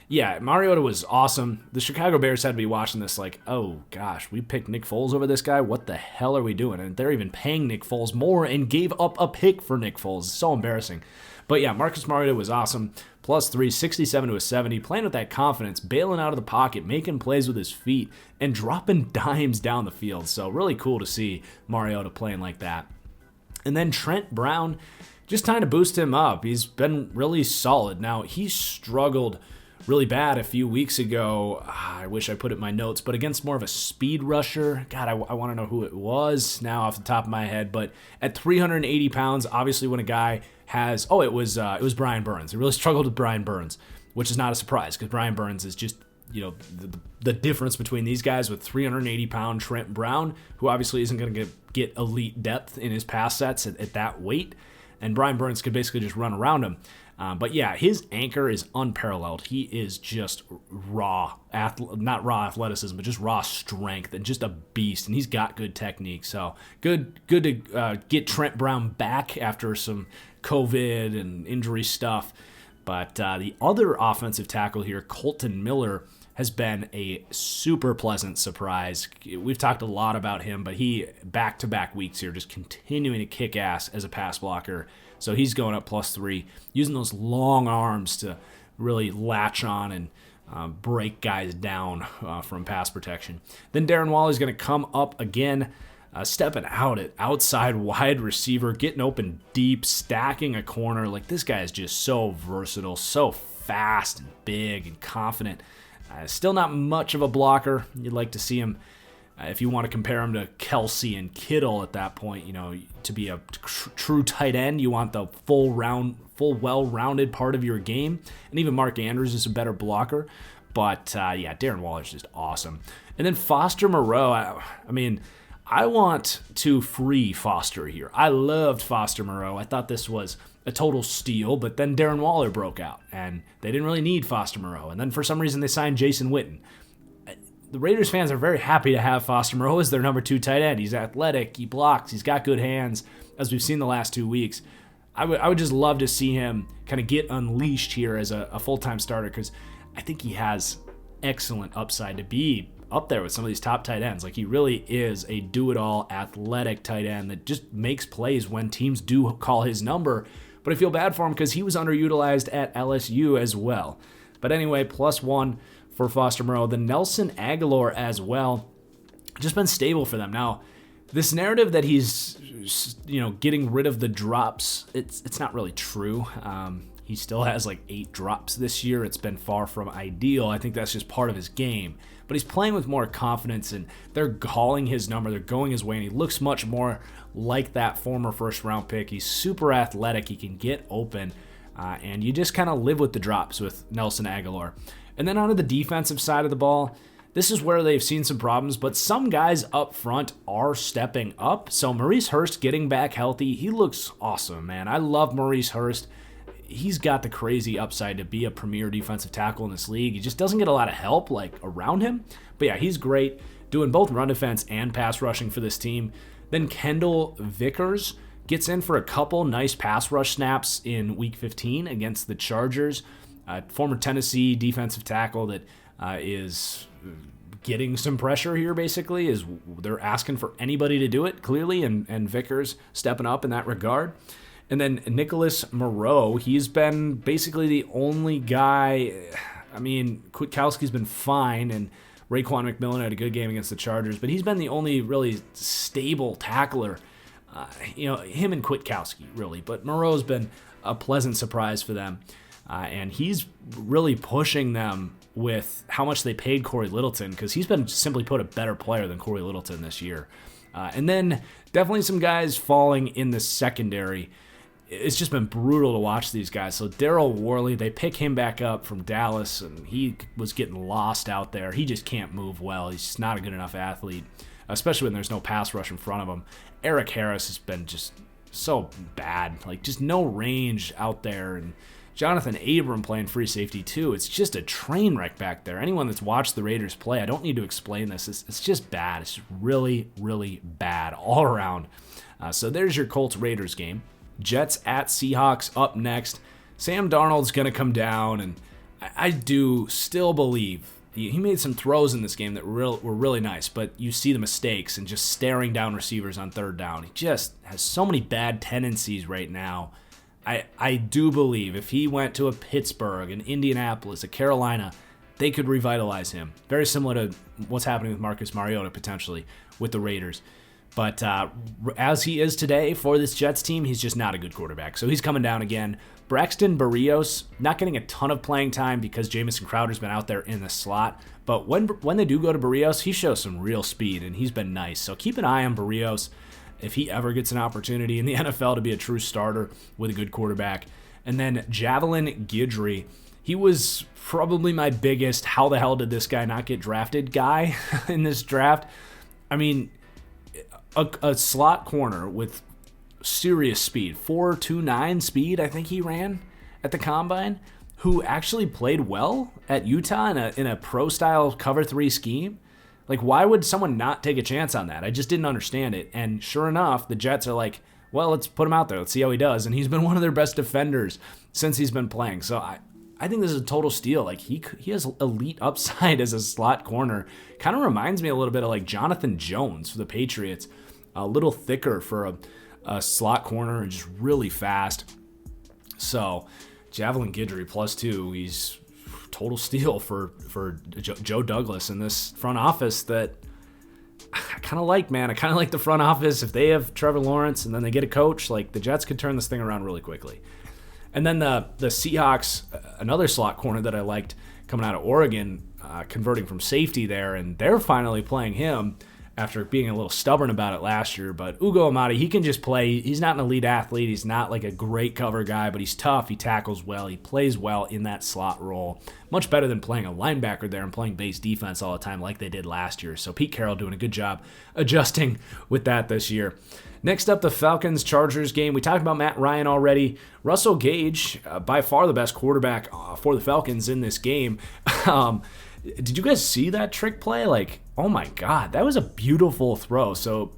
yeah, Mariota was awesome. The Chicago Bears had to be watching this like, oh gosh, we picked Nick Foles over this guy? What the hell are we doing? And they're even paying Nick Foles more and gave up a pick for Nick Foles. It's so embarrassing. But yeah, Marcus Mariota was awesome. +3, 67 to a 70, playing with that confidence, bailing out of the pocket, making plays with his feet, and dropping dimes down the field. So really cool to see Mariota playing like that. And then Trent Brown, just trying to boost him up. He's been really solid. Now, he struggled really bad a few weeks ago. I wish I put it in my notes, but against more of a speed rusher. God, I want to know who it was now off the top of my head. But at 380 pounds, obviously when a guy has, it was Brian Burns. He really struggled with Brian Burns, which is not a surprise because Brian Burns is just, the difference between these guys with 380-pound Trent Brown, who obviously isn't going to get elite depth in his pass sets at that weight, and Brian Burns could basically just run around him. But yeah, his anchor is unparalleled. He is just not raw athleticism, but just raw strength and just a beast. And he's got good technique. So good to get Trent Brown back after some COVID and injury stuff. But the other offensive tackle here, Colton Miller, has been a super pleasant surprise. We've talked a lot about him, but he back-to-back weeks here just continuing to kick ass as a pass blocker. So he's going up +3, using those long arms to really latch on and break guys down from pass protection. Then Darren Waller's going to come up again, stepping out at outside wide receiver, getting open deep, stacking a corner. Like, this guy is just so versatile, so fast and big and confident. Still not much of a blocker. You'd like to see him, if you want to compare him to Kelsey and Kittle at that point, to be a true tight end, you want the full well-rounded part of your game. And even Mark Andrews is a better blocker. But, Darren Waller's just awesome. And then Foster Moreau, I want to free Foster here. I loved Foster Moreau. I thought this was a total steal, but then Darren Waller broke out, and they didn't really need Foster Moreau. And then for some reason they signed Jason Witten. The Raiders fans are very happy to have Foster Moreau as their number 2 tight end. He's athletic, he blocks, he's got good hands, as we've seen the last 2 weeks. I would just love to see him kind of get unleashed here as a full-time starter, because I think he has excellent upside to be up there with some of these top tight ends. Like, he really is a do-it-all athletic tight end that just makes plays when teams do call his number. But I feel bad for him because he was underutilized at LSU as well. But anyway, +1 for Foster Moreau. Then Nelson Aguilar as well. Just been stable for them. Now, this narrative that he's, getting rid of the drops, it's not really true. He still has like 8 drops this year. It's been far from ideal. I think that's just part of his game. But he's playing with more confidence, and they're calling his number. They're going his way, and he looks much more like that former first-round pick. He's super athletic. He can get open, and you just kind of live with the drops with Nelson Aguilar. And then onto the defensive side of the ball, this is where they've seen some problems, but some guys up front are stepping up. So Maurice Hurst getting back healthy, he looks awesome, man. I love Maurice Hurst. He's got the crazy upside to be a premier defensive tackle in this league. He just doesn't get a lot of help around him. But yeah, he's great, doing both run defense and pass rushing for this team. Then Kendall Vickers gets in for a couple nice pass rush snaps in Week 15 against the Chargers. Former Tennessee defensive tackle that is getting some pressure here, basically, is they're asking for anybody to do it, clearly, and Vickers stepping up in that regard. And then Nicholas Moreau, he's been basically the only guy. Kwiatkowski's been fine, and Raekwon McMillan had a good game against the Chargers, but he's been the only really stable tackler. Him and Kwiatkowski, really. But Moreau's been a pleasant surprise for them. And he's really pushing them with how much they paid Corey Littleton, because he's been, simply put, a better player than Corey Littleton this year. And then definitely some guys falling in the secondary. It's just been brutal to watch these guys. So Daryl Worley, they pick him back up from Dallas, and he was getting lost out there. He just can't move well. He's just not a good enough athlete, especially when there's no pass rush in front of him. Eric Harris has been just so bad. Just no range out there, and Jonathan Abram playing free safety too. It's just a train wreck back there. Anyone that's watched the Raiders play, I don't need to explain this. It's just bad. It's really, really bad all around. So there's your Colts-Raiders game. Jets at Seahawks up next. Sam Darnold's going to come down, and I do still believe he made some throws in this game that were really nice, but you see the mistakes and just staring down receivers on third down. He just has so many bad tendencies right now. I do believe if he went to a Pittsburgh, an Indianapolis, a Carolina, they could revitalize him. Very similar to what's happening with Marcus Mariota potentially with the Raiders. But as he is today for this Jets team, he's just not a good quarterback. So he's coming down again. Braxton Berrios, not getting a ton of playing time because Jamison Crowder's been out there in the slot. But when they do go to Berrios, he shows some real speed, and he's been nice. So keep an eye on Berrios if he ever gets an opportunity in the NFL to be a true starter with a good quarterback. And then Javelin Guidry. He was probably my biggest how the hell did this guy not get drafted guy in this draft. I mean, a slot corner with serious speed, 4.29 speed, I think he ran at the combine, who actually played well at Utah in a pro-style cover 3 scheme. Like, why would someone not take a chance on that? I just didn't understand it. And sure enough, the Jets are like, well, let's put him out there. Let's see how he does. And he's been one of their best defenders since he's been playing. So I think this is a total steal. Like, he has elite upside as a slot corner. Kind of reminds me a little bit of like Jonathan Jones for the Patriots. A little thicker for a slot corner and just really fast. So Javelin Guidry +2. He's total steal for Joe Douglas in this front office that I kind of like, man. I kind of like the front office. If they have Trevor Lawrence and then they get a coach, like the Jets could turn this thing around really quickly. And then the Seahawks, another slot corner that I liked coming out of Oregon, converting from safety there, and they're finally playing him after being a little stubborn about it last year. But Ugo Amadi, he can just play. He's not an elite athlete. He's not like a great cover guy, but he's tough. He tackles well. He plays well in that slot role. Much better than playing a linebacker there and playing base defense all the time like they did last year. So Pete Carroll doing a good job adjusting with that this year. Next up, the Falcons-Chargers game. We talked about Matt Ryan already. Russell Gage, by far the best quarterback for the Falcons in this game. Did you guys see that trick play? Like, oh my God, that was a beautiful throw. So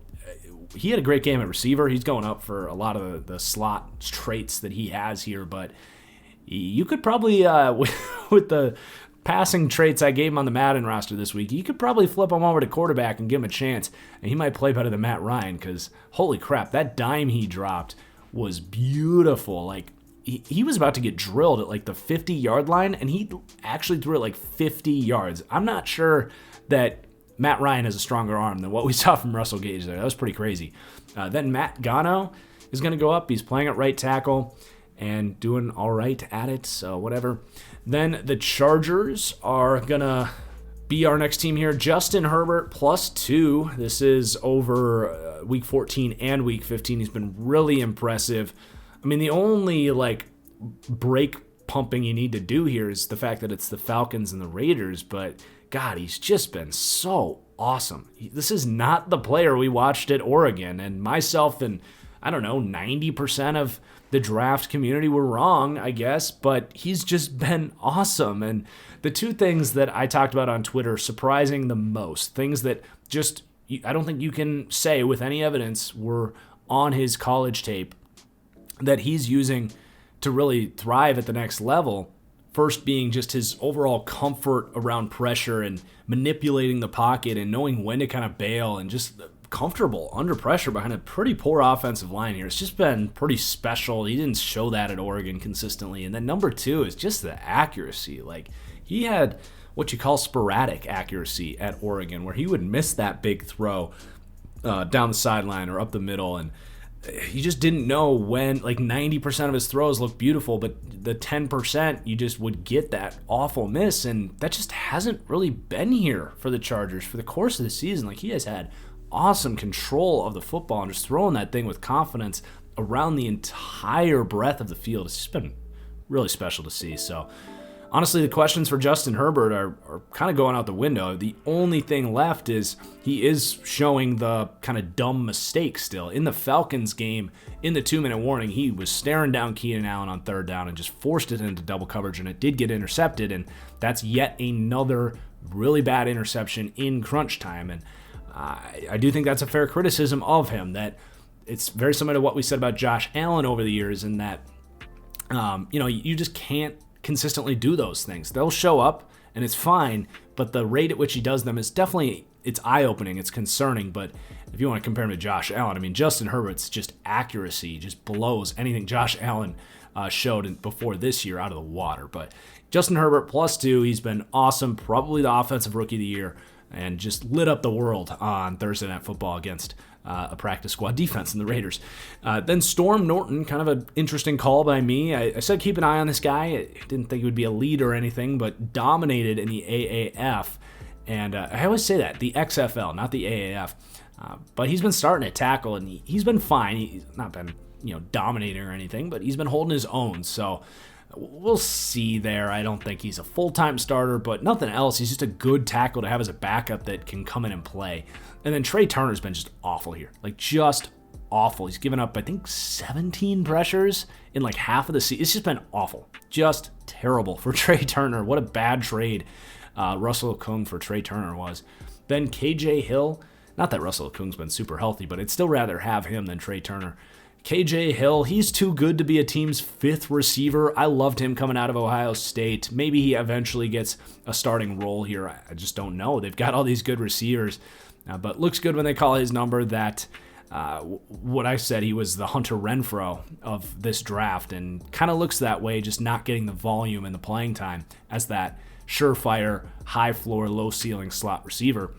he had a great game at receiver. He's going up for a lot of the slot traits that he has here, but you could probably, with the passing traits I gave him on the Madden roster this week, you could probably flip him over to quarterback and give him a chance, and he might play better than Matt Ryan because, holy crap, that dime he dropped was beautiful. Like, he was about to get drilled at like the 50-yard line, and he actually threw it like 50 yards. I'm not sure that Matt Ryan has a stronger arm than what we saw from Russell Gage there. That was pretty crazy. Then Matt Gano is going to go up. He's playing at right tackle and doing all right at it, so whatever. Then the Chargers are going to be our next team here. Justin Herbert +2. This is over week 14 and week 15. He's been really impressive. I mean, the only like brake pumping you need to do here is the fact that it's the Falcons and the Raiders, but God, he's just been so awesome. This is not the player we watched at Oregon, and myself and, I don't know, 90% of the draft community were wrong, I guess, but he's just been awesome. And the two things that I talked about on Twitter surprising the most, things that just I don't think you can say with any evidence were on his college tape that he's using to really thrive at the next level. First being just his overall comfort around pressure and manipulating the pocket and knowing when to kind of bail and just comfortable under pressure behind a pretty poor offensive line here. It's just been pretty special. He didn't show that at Oregon consistently. And then number two is just the accuracy. Like, he had what you call sporadic accuracy at Oregon, where he would miss that big throw down the sideline or up the middle, and he just didn't know when. Like, 90% of his throws looked beautiful, but the 10% you just would get that awful miss, and that just hasn't really been here for the Chargers for the course of the season. Like, he has had awesome control of the football and just throwing that thing with confidence around the entire breadth of the field. It's just been really special to see. So honestly, the questions for Justin Herbert are kind of going out the window. The only thing left is he is showing the kind of dumb mistake still. In the Falcons game, in the 2-minute warning, he was staring down Keenan Allen on third down and just forced it into double coverage, and it did get intercepted, and that's yet another really bad interception in crunch time. And I do think that's a fair criticism of him, that it's very similar to what we said about Josh Allen over the years, in that you just can't consistently do those things. They'll show up and it's fine, but the rate at which he does them is definitely, it's eye-opening, it's concerning. But if you want to compare him to Josh Allen, I mean, Justin Herbert's just accuracy just blows anything Josh Allen showed before this year out of the water. But Justin Herbert +2, he's been awesome, probably the offensive rookie of the year, and just lit up the world on Thursday Night Football against a practice squad defense in the Raiders. Then Storm Norton, kind of an interesting call by me. I said keep an eye on this guy. I didn't think he would be a lead or anything, but dominated in the AAF. And I always say that, the XFL, not the AAF. But he's been starting to tackle, and he's been fine. He's not been dominating or anything, but he's been holding his own. So we'll see there. I don't think he's a full-time starter, but nothing else. He's just a good tackle to have as a backup that can come in and play. And then Trey Turner's been just awful here. Just awful. He's given up, I think, 17 pressures in half of the season. It's just been awful. Just terrible for Trey Turner. What a bad trade Russell Okung for Trey Turner was. Then KJ Hill. Not that Russell Okung's been super healthy, but I'd still rather have him than Trey Turner. KJ Hill, he's too good to be a team's 5th receiver. I loved him coming out of Ohio State. Maybe he eventually gets a starting role here. I just don't know. They've got all these good receivers, but looks good when they call his number. That what I said, he was the Hunter Renfrow of this draft, and kind of looks that way, just not getting the volume and the playing time as that surefire, high floor, low ceiling slot receiver.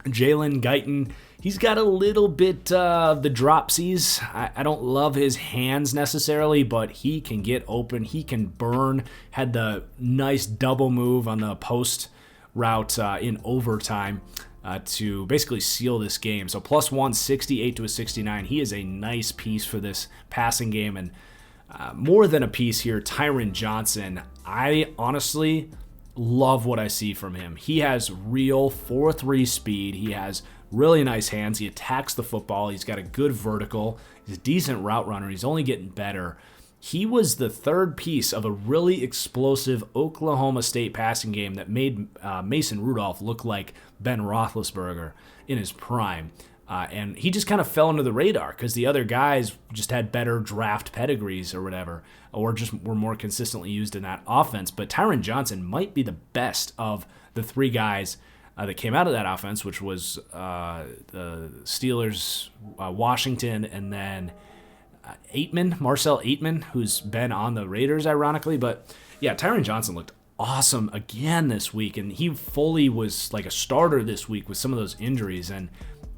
Jalen Guyton, he's got a little bit of the dropsies. I don't love his hands necessarily, but he can get open. He can burn. Had the nice double move on the post route in overtime to basically seal this game. So +1, 68 to a 69. He is a nice piece for this passing game. And more than a piece here, Tyron Johnson. I honestly love what I see from him. He has real 4.3 speed. He has really nice hands. He attacks the football. He's got a good vertical. He's a decent route runner. He's only getting better. He was the third piece of a really explosive Oklahoma State passing game that made Mason Rudolph look like Ben Roethlisberger in his prime. And he just kind of fell under the radar because the other guys just had better draft pedigrees or whatever, or just were more consistently used in that offense. But Tyron Johnson might be the best of the 3 guys that came out of that offense, which was the Steelers, Washington, and then Marcel Aitman, who's been on the Raiders, ironically. But yeah, Tyron Johnson looked awesome again this week, and he fully was like a starter this week with some of those injuries. And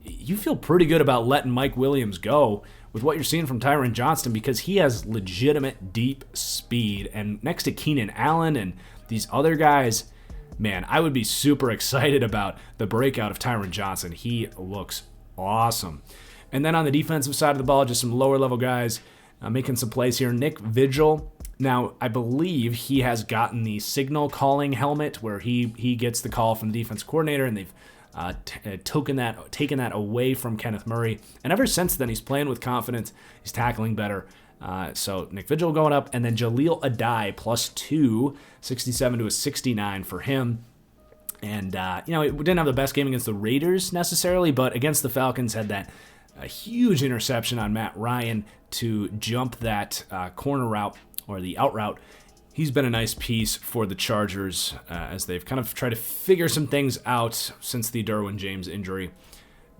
you feel pretty good about letting Mike Williams go with what you're seeing from Tyron Johnson, because he has legitimate deep speed. And next to Keenan Allen and these other guys, man, I would be super excited about the breakout of Tyron Johnson. He looks awesome. And then on the defensive side of the ball, just some lower level guys making some plays here. Nick Vigil. Now, I believe he has gotten the signal calling helmet where he gets the call from the defense coordinator, and they've taken that away from Kenneth Murray. And ever since then, he's playing with confidence. He's tackling better. So Nick Vigil going up, and then Jaleel Adai +2, 67 to a 69 for him. And, we didn't have the best game against the Raiders necessarily, but against the Falcons had that huge interception on Matt Ryan to jump that corner route or the out route. He's been a nice piece for the Chargers as they've kind of tried to figure some things out since the Derwin James injury.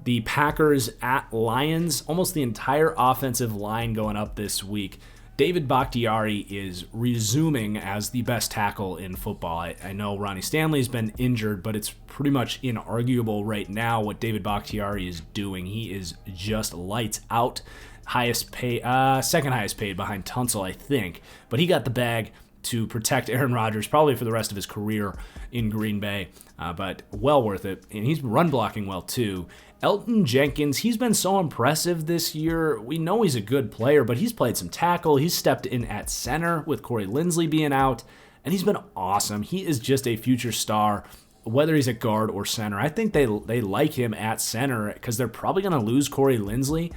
The Packers at Lions, almost the entire offensive line going up this week. David Bakhtiari is resuming as the best tackle in football. I know Ronnie Stanley's been injured, but it's pretty much inarguable right now what David Bakhtiari is doing. He is just lights out. Second highest paid behind Tunsil, I think. But he got the bag to protect Aaron Rodgers probably for the rest of his career in Green Bay, but well worth it. And he's run blocking well too. Elton Jenkins, he's been so impressive this year. We know he's a good player, but he's played some tackle. He's stepped in at center with Corey Linsley being out. and he's been awesome. He is just a future star, whether he's at guard or center. I think they like him at center because they're probably going to lose Corey Linsley,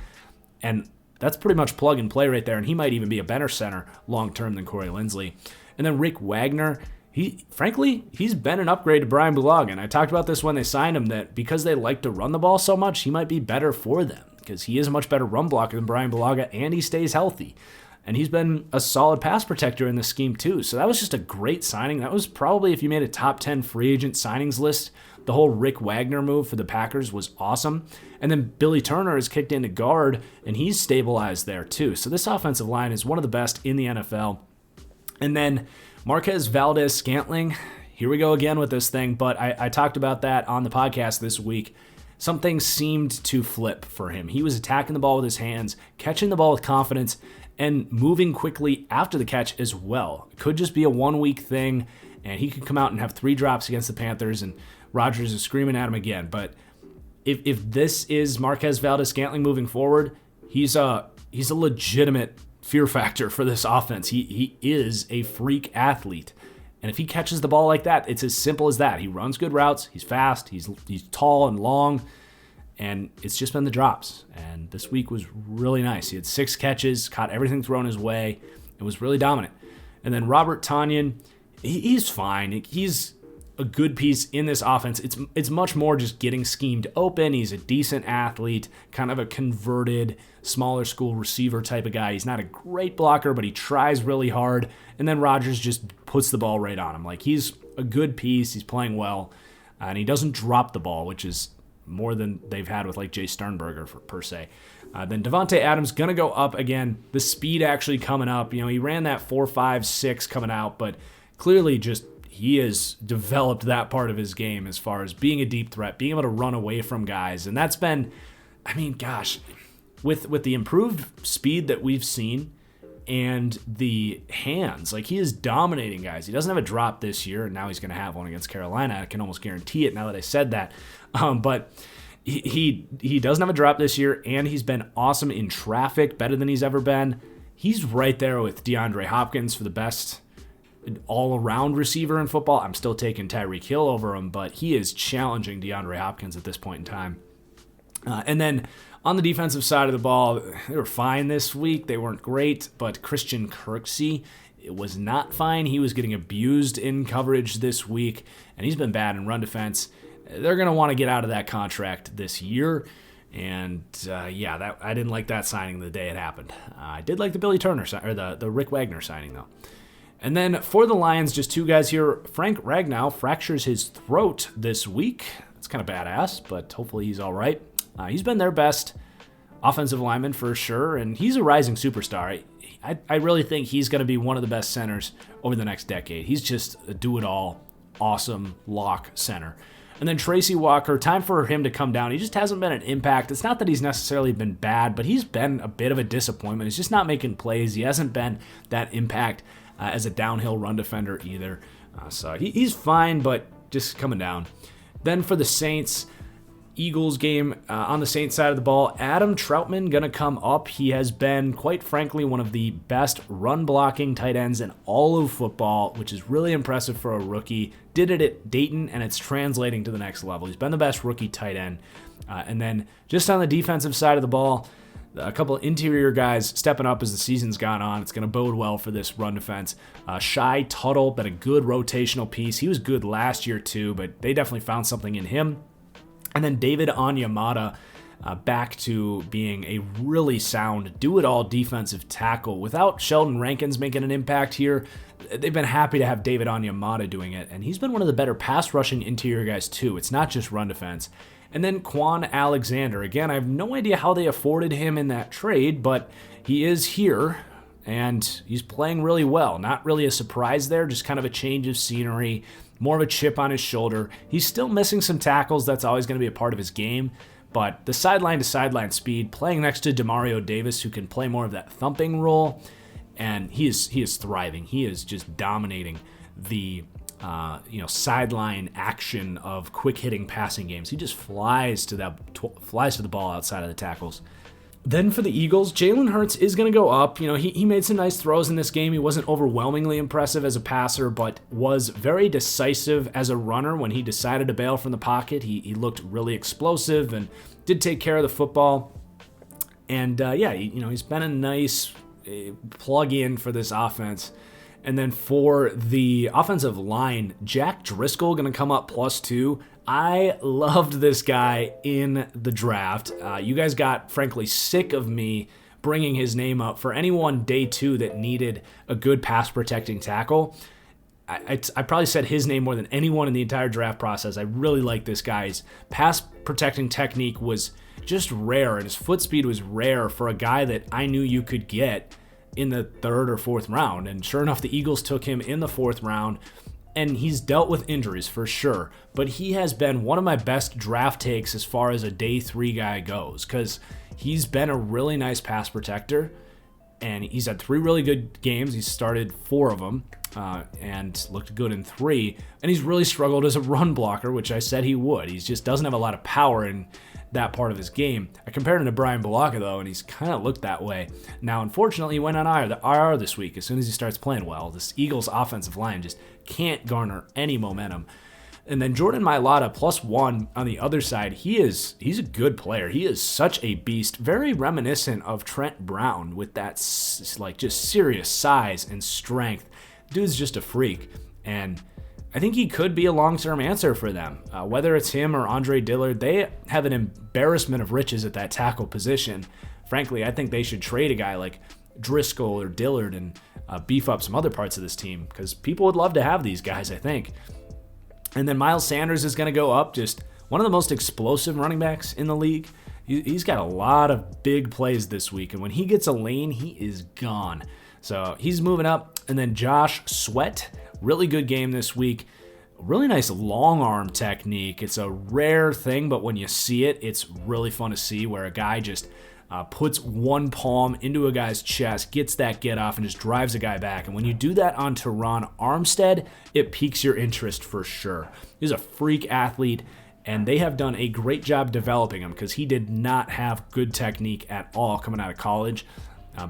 and that's pretty much plug and play right there, and he might even be a better center long-term than Corey Linsley. And then Rick Wagner, he's been an upgrade to Brian Bulaga, and I talked about this when they signed him, that because they like to run the ball so much, he might be better for them because he is a much better run blocker than Brian Bulaga, and he stays healthy. And he's been a solid pass protector in the scheme too. So that was just a great signing. That was probably, if you made a top 10 free agent signings list, the whole Rick Wagner move for the Packers was awesome. And then Billy Turner has kicked into guard, and he's stabilized there too. So this offensive line is one of the best in the NFL. And then Marquez Valdes-Scantling, here we go again with this thing, but I talked about that on the podcast this week. Something seemed to flip for him. He was attacking the ball with his hands, catching the ball with confidence, and moving quickly after the catch as well. It could just be a 1 week thing, and he could come out and have 3 drops against the Panthers, and Rodgers is screaming at him again. But if this is Marquez Valdes-Scantling moving forward, he's a legitimate fear factor for this offense. He is a freak athlete, and if he catches the ball like that, it's as simple as that. He runs good routes, he's fast, he's tall and long, and it's just been the drops. And this week was really nice. He had 6 catches, caught everything thrown his way, and was really dominant. And then Robert Tonyan, he's fine. He's a good piece in this offense. It's much more just getting schemed open. He's a decent athlete, kind of a converted smaller school receiver type of guy. He's not a great blocker, but he tries really hard. And then Rodgers just puts the ball right on him. Like, he's a good piece. He's playing well, and he doesn't drop the ball, which is more than they've had with like Jay Sternberger per se. Then Devontae Adams going to go up again. The speed actually coming up. He ran that 4.56 coming out, but clearly just he has developed that part of his game as far as being a deep threat, being able to run away from guys. And that's been, with the improved speed that we've seen and the hands, like, he is dominating guys. He doesn't have a drop this year, and now he's going to have one against Carolina. I can almost guarantee it now that I said that. But he doesn't have a drop this year, and he's been awesome in traffic, better than he's ever been. He's right there with DeAndre Hopkins for the best all-around receiver in football. I'm still taking Tyreek Hill over him, but he is challenging DeAndre Hopkins at this point in time. And then on the defensive side of the ball, they were fine this week. They weren't great, but Christian Kirksey, it was not fine. He was getting abused in coverage this week, and he's been bad in run defense. They're going to want to get out of that contract this year. And I didn't like that signing the day it happened. I did like the Billy Turner or the Rick Wagner signing though. And then for the Lions, just 2 guys here. Frank Ragnow fractures his throat this week. It's kind of badass, but hopefully he's all right. He's been their best offensive lineman for sure, and he's a rising superstar. I really think he's going to be one of the best centers over the next decade. He's just a do-it-all, awesome lock center. And then Tracy Walker, time for him to come down. He just hasn't been an impact. It's not that he's necessarily been bad, but he's been a bit of a disappointment. He's just not making plays. He hasn't been that impact as a downhill run defender either. So he's fine, but just coming down. Then for the Saints, Eagles game on the Saints side of the ball, Adam Troutman going to come up. He has been, quite frankly, one of the best run-blocking tight ends in all of football, which is really impressive for a rookie. Did it at Dayton, and it's translating to the next level. He's been the best rookie tight end. And then just on the defensive side of the ball, a couple of interior guys stepping up as the season's gone on. It's going to bode well for this run defense. Shai Tuttle, been a good rotational piece. He was good last year too, but they definitely found something in him. And then David Onyemata back to being a really sound, do-it-all defensive tackle. Without Sheldon Rankins making an impact here, they've been happy to have David Onyemata doing it. And he's been one of the better pass-rushing interior guys too. It's not just run defense. And then Quan Alexander. Again, I have no idea how they afforded him in that trade, but he is here, and he's playing really well. Not really a surprise there, just kind of a change of scenery, more of a chip on his shoulder. He's still missing some tackles. That's always going to be a part of his game. But the sideline-to-sideline speed, playing next to Demario Davis, who can play more of that thumping role, and he is thriving. He is just dominating the sideline action of quick-hitting passing games. He just flies to the ball outside of the tackles. Then for the Eagles, Jalen Hurts is going to go up. You know, he made some nice throws in this game. He wasn't overwhelmingly impressive as a passer, but was very decisive as a runner when he decided to bail from the pocket. He looked really explosive and did take care of the football. And he's been a nice plug-in for this offense. And then for the offensive line, Jack Driscoll going to come up +2. I loved this guy in the draft. You guys got, frankly, sick of me bringing his name up for anyone day 2 that needed a good pass-protecting tackle. I probably said his name more than anyone in the entire draft process. I really like this guy. His pass-protecting technique was just rare, and his foot speed was rare for a guy that I knew you could get in the 3rd or 4th round. And sure enough, the Eagles took him in the 4th round. And he's dealt with injuries for sure, but he has been one of my best draft takes as far as a day 3 guy goes, because he's been a really nice pass protector, and he's had 3 really good games. He's started 4 of them and looked good in 3, and he's really struggled as a run blocker, which I said he would. He just doesn't have a lot of power in that part of his game. I compared him to Brian Balaka, though, and he's kind of looked that way. Now, unfortunately, he went on IR this week. As soon as he starts playing well, this Eagles offensive line just can't garner any momentum. And then Jordan Mailata +1 on the other side. He's a good player. He is such a beast, very reminiscent of Trent Brown with that just serious size and strength. Dude's just a freak, and I think he could be a long-term answer for them. Whether it's him or Andre Dillard, they have an embarrassment of riches at that tackle position. Frankly, I think they should trade a guy like Driscoll or Dillard and beef up some other parts of this team, because people would love to have these guys, I think. And then Miles Sanders is going to go up, just one of the most explosive running backs in the league. He's got a lot of big plays this week, and when he gets a lane, he is gone. So he's moving up. And then Josh Sweat, really good game this week. Really nice long arm technique. It's a rare thing, but when you see it, it's really fun to see, where a guy just puts one palm into a guy's chest, gets that get off, and just drives a guy back. And when you do that on Teron Armstead, it piques your interest for sure. He's a freak athlete, and they have done a great job developing him, because he did not have good technique at all coming out of college.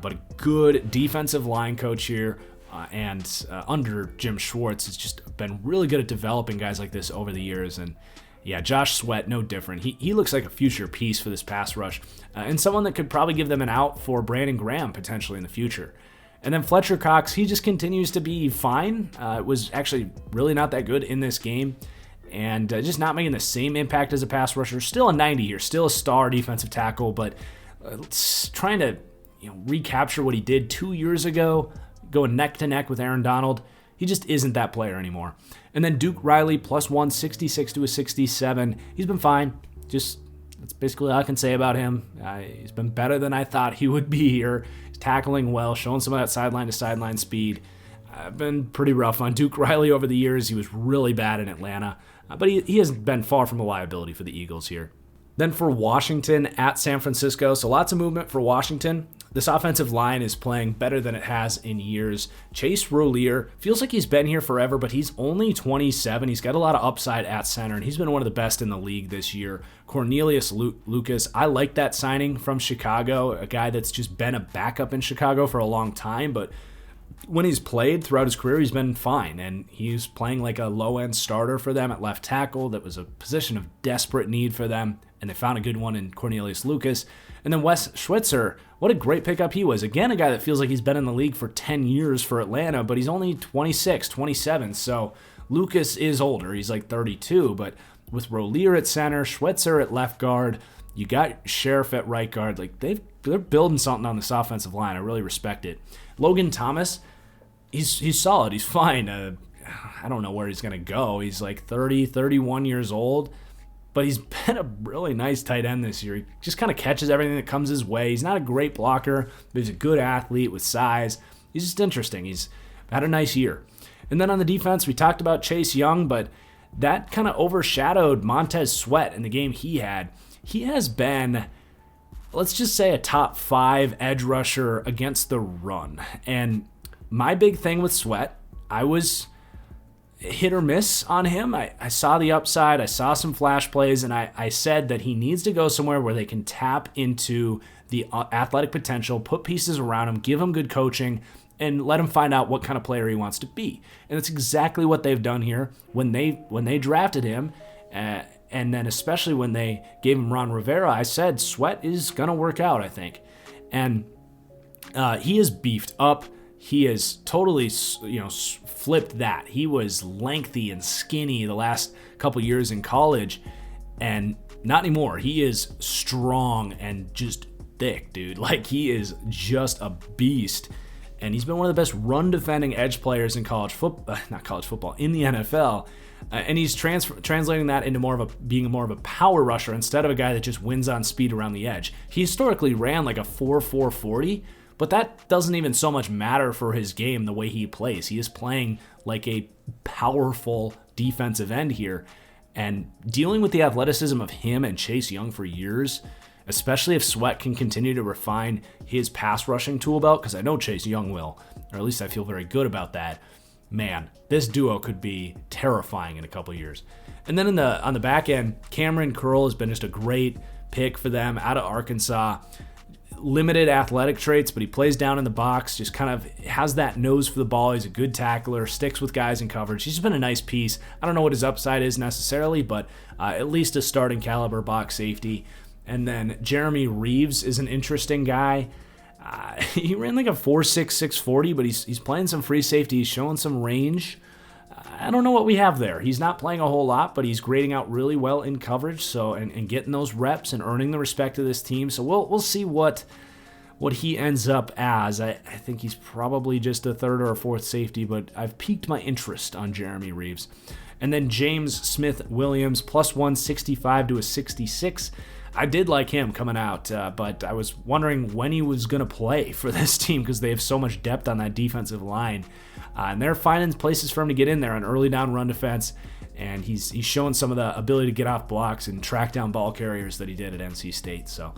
But a good defensive line coach here, and under Jim Schwartz, has just been really good at developing guys like this over the years. And yeah, Josh Sweat, no different. He looks like a future piece for this pass rush, and someone that could probably give them an out for Brandon Graham potentially in the future. And then Fletcher Cox, he just continues to be fine. Was actually really not that good in this game, and just not making the same impact as a pass rusher. Still a 90 here, still a star defensive tackle, but trying to recapture what he did 2 years ago, going neck to neck with Aaron Donald. He just isn't that player anymore. And then Duke Riley +1, 66 to a 67. He's been fine. Just that's basically all I can say about him. He's been better than I thought he would be here. He's tackling well, showing some of that sideline to sideline speed. I've been pretty rough on Duke Riley over the years. He was really bad in Atlanta, but he has been far from a liability for the Eagles here. Then for Washington at San Francisco, so lots of movement for Washington. This offensive line is playing better than it has in years. Chase Roullier feels like he's been here forever, but he's only 27. He's got a lot of upside at center, and he's been one of the best in the league this year. Cornelius Lucas, I like that signing from Chicago, a guy that's just been a backup in Chicago for a long time, but when he's played throughout his career, he's been fine, and he's playing like a low-end starter for them at left tackle. That was a position of desperate need for them, and they found a good one in Cornelius Lucas. And then Wes Schweitzer, what a great pickup he was. Again, a guy that feels like he's been in the league for 10 years for Atlanta, but he's only 26, 27, so Lucas is older. He's like 32, but with Roullier at center, Schweitzer at left guard, you got Sheriff at right guard. Like they're building something on this offensive line. I really respect it. Logan Thomas, he's solid. He's fine. I don't know where he's going to go. He's like 30, 31 years old, but he's been a really nice tight end this year. He just kind of catches everything that comes his way. He's not a great blocker, but he's a good athlete with size. He's just interesting. He's had a nice year. And then on the defense, we talked about Chase Young, but that kind of overshadowed Montez Sweat in the game he had. He has been, let's just say, a top 5 edge rusher against the run. And my big thing with Sweat, hit or miss on him. I saw the upside. I saw some flash plays, and I said that he needs to go somewhere where they can tap into the athletic potential, put pieces around him, give him good coaching, and let him find out what kind of player he wants to be. And that's exactly what they've done here when they drafted him. And then especially when they gave him Ron Rivera, I said Sweat is going to work out, I think. And he is beefed up. He has totally, flipped that. He was lengthy and skinny the last couple years in college, and not anymore. He is strong and just thick, dude. Like, he is just a beast. And he's been one of the best run-defending edge players in in the NFL. And he's translating that into being more of a power rusher instead of a guy that just wins on speed around the edge. He historically ran like a 4.4 40, but that doesn't even so much matter for his game the way he plays. He is playing like a powerful defensive end here. And dealing with the athleticism of him and Chase Young for years, especially if Sweat can continue to refine his pass rushing tool belt, because I know Chase Young will, or at least I feel very good about that. Man, this duo could be terrifying in a couple years. And then on the back end, Cameron Curl has been just a great pick for them out of Arkansas. Limited athletic traits, but he plays down in the box, just kind of has that nose for the ball. He's a good tackler, sticks with guys in coverage. He's just been a nice piece. I don't know what his upside is necessarily, but at least a starting caliber box safety. And then Jeremy Reeves is an interesting guy. He ran like a 4.6 640, but he's playing some free safety. He's showing some range. I don't know what we have there. He's not playing a whole lot, but he's grading out really well in coverage, so and getting those reps and earning the respect of this team. So we'll see what he ends up as. I think he's probably just a third or a fourth safety, but I've piqued my interest on Jeremy Reeves. And then James Smith-Williams, plus 165 to a 66. I did like him coming out, but I was wondering when he was going to play for this team because they have so much depth on that defensive line. And they're finding places for him to get in there on early down run defense, and he's showing some of the ability to get off blocks and track down ball carriers that he did at NC State, so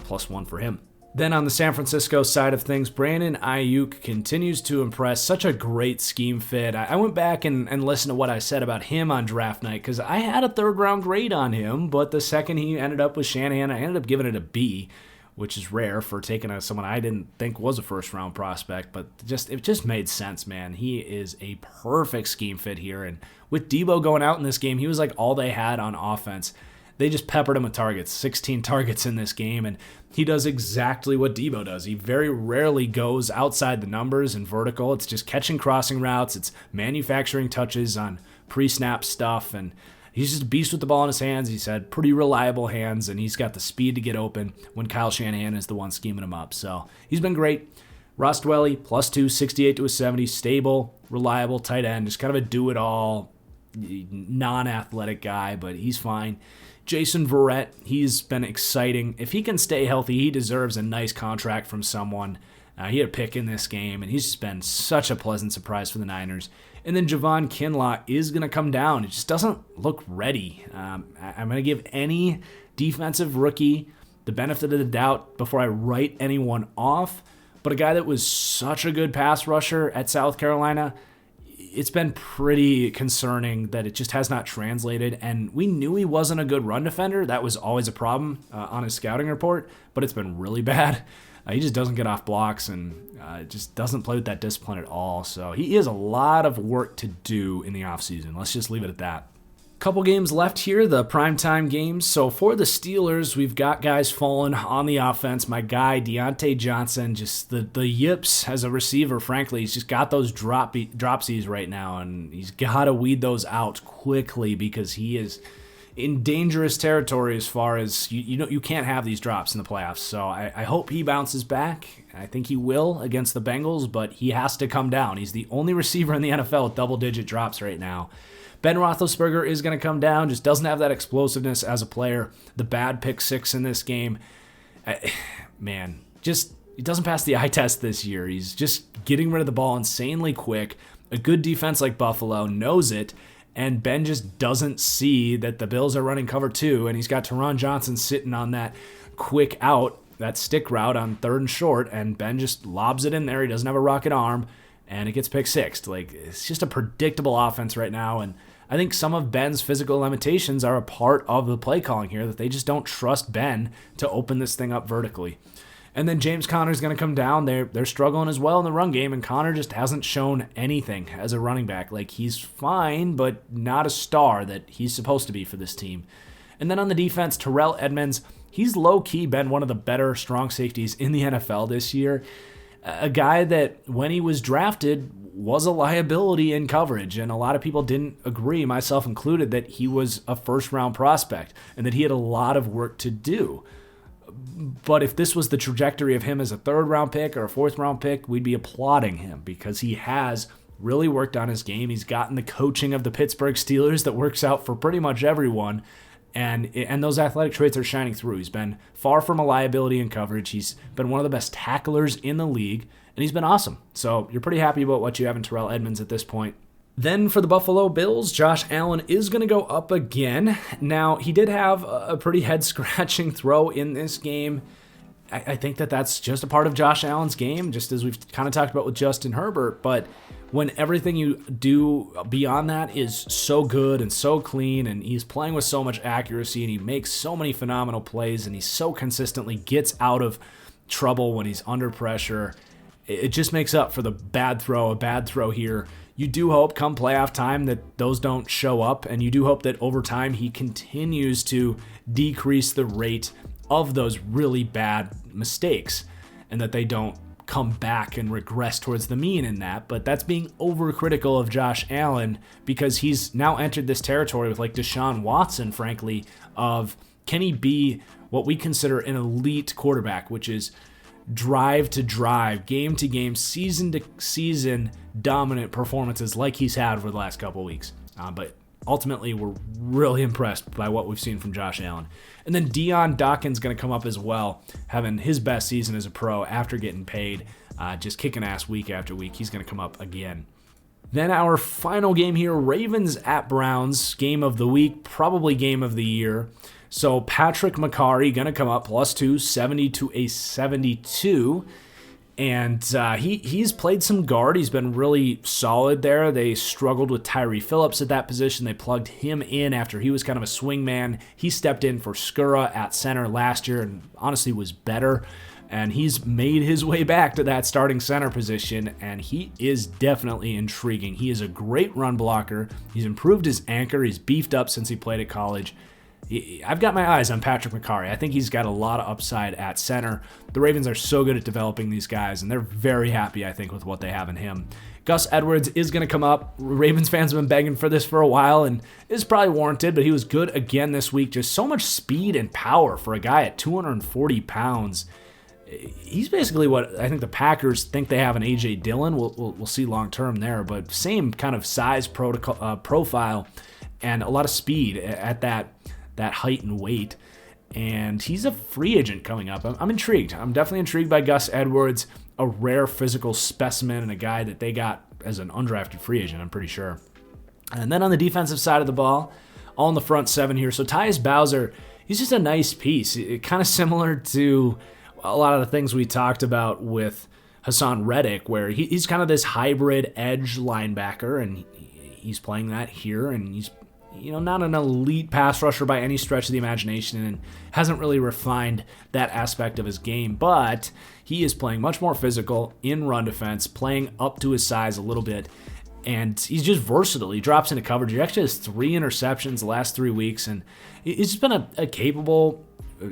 plus 1 for him. Then on the San Francisco side of things, Brandon Ayuk continues to impress. Such a great scheme fit. I went back and listened to what I said about him on draft night because I had a third-round grade on him, but the second he ended up with Shanahan, I ended up giving it a B, which is rare for taking someone I didn't think was a first-round prospect, but it just made sense, man. He is a perfect scheme fit here, and with Debo going out in this game, he was like all they had on offense. They just peppered him with targets, 16 targets in this game, and he does exactly what Debo does. He very rarely goes outside the numbers and vertical. It's just catching crossing routes. It's manufacturing touches on pre-snap stuff, and he's just a beast with the ball in his hands. He's had pretty reliable hands, and he's got the speed to get open when Kyle Shanahan is the one scheming him up. So he's been great. Ross Dwelly, plus 2, 68 to a 70, stable, reliable tight end, just kind of a do-it-all, non-athletic guy, but he's fine. Jason Verrett, he's been exciting. If he can stay healthy, he deserves a nice contract from someone. He had a pick in this game, and he's just been such a pleasant surprise for the Niners. And then Javon Kinlaw is going to come down. It just doesn't look ready. I'm going to give any defensive rookie the benefit of the doubt before I write anyone off. But a guy that was such a good pass rusher at South Carolina, it's been pretty concerning that it just has not translated. And we knew he wasn't a good run defender. That was always a problem on his scouting report, but it's been really bad. He just doesn't get off blocks and just doesn't play with that discipline at all. So he has a lot of work to do in the offseason. Let's just leave it at that. Couple games left here, the primetime games. So for the Steelers, we've got guys falling on the offense. My guy, Deontay Johnson, just the yips as a receiver, frankly. He's just got those dropsies right now, and he's got to weed those out quickly because he is in dangerous territory as far as, you can't have these drops in the playoffs. So I hope he bounces back. I think he will against the Bengals, but he has to come down. He's the only receiver in the NFL with double-digit drops right now. Ben Roethlisberger is going to come down, just doesn't have that explosiveness as a player. The bad pick 6 in this game, he doesn't pass the eye test this year. He's just getting rid of the ball insanely quick. A good defense like Buffalo knows it, and Ben just doesn't see that the Bills are running cover 2, and he's got Teron Johnson sitting on that quick out, that stick route on 3rd and short, and Ben just lobs it in there. He doesn't have a rocket arm, and it gets pick sixed. Like, it's just a predictable offense right now, and I think some of Ben's physical limitations are a part of the play calling here, that they just don't trust Ben to open this thing up vertically. And then James Conner's going to come down. They're struggling as well in the run game, and Conner just hasn't shown anything as a running back. Like, he's fine, but not a star that he's supposed to be for this team. And then on the defense, Terrell Edmunds, he's low-key been one of the better strong safeties in the NFL this year. A guy that, when he was drafted, was a liability in coverage, and a lot of people didn't agree, myself included, that he was a first-round prospect and that he had a lot of work to do. But if this was the trajectory of him as a third-round pick or a fourth-round pick, we'd be applauding him, because he has really worked on his game. He's gotten the coaching of the Pittsburgh Steelers that works out for pretty much everyone, and those athletic traits are shining through. He's been far from a liability in coverage. He's been one of the best tacklers in the league, and he's been awesome. So you're pretty happy about what you have in Terrell Edmunds at this point. Then for the Buffalo Bills, Josh Allen is going to go up again. Now, he did have a pretty head-scratching throw in this game. I think that's just a part of Josh Allen's game, just as we've kind of talked about with Justin Herbert. But when everything you do beyond that is so good and so clean, and he's playing with so much accuracy, and he makes so many phenomenal plays, and he so consistently gets out of trouble when he's under pressure, it just makes up for the bad throw here. You do hope come playoff time that those don't show up, and you do hope that over time he continues to decrease the rate of those really bad mistakes, and that they don't come back and regress towards the mean in that. But that's being overcritical of Josh Allen, because he's now entered this territory with like Deshaun Watson, frankly, of can he be what we consider an elite quarterback, which is drive to drive, game to game, season to season dominant performances like he's had over the last couple of weeks. But ultimately, we're really impressed by what we've seen from Josh Allen. And then Dion Dawkins going to come up as well, having his best season as a pro after getting paid, just kicking ass week after week. He's going to come up again. Then our final game here, Ravens at Browns, game of the week, probably game of the year. So Patrick McCarry going to come up +2, 70 to a 72. And he's played some guard. He's been really solid there. They struggled with Tyree Phillips at that position. They plugged him in after he was kind of a swingman. He stepped in for Skura at center last year and honestly was better. And he's made his way back to that starting center position, and he is definitely intriguing. He is a great run blocker. He's improved his anchor. He's beefed up since he played at college. I've got my eyes on Patrick McCarry. I think he's got a lot of upside at center. The Ravens are so good at developing these guys, and they're very happy, I think, with what they have in him. Gus Edwards is going to come up. Ravens fans have been begging for this for a while, and it's probably warranted, but he was good again this week. Just so much speed and power for a guy at 240 pounds. He's basically what I think the Packers think they have in A.J. Dillon. We'll see long-term there, but same kind of size profile and a lot of speed at that height and weight. And he's a free agent coming up. I'm intrigued. I'm definitely intrigued by Gus Edwards, a rare physical specimen and a guy that they got as an undrafted free agent, I'm pretty sure. And then on the defensive side of the ball, all in the front seven here. So Tyus Bowser, he's just a nice piece. Kind of similar to a lot of the things we talked about with Hassan Reddick, where he's kind of this hybrid edge linebacker, and he's playing that here, and he's not an elite pass rusher by any stretch of the imagination, and hasn't really refined that aspect of his game, but he is playing much more physical in run defense, playing up to his size a little bit, and he's just versatile. He drops into coverage. He actually has 3 interceptions the last 3 weeks, and he's just been a capable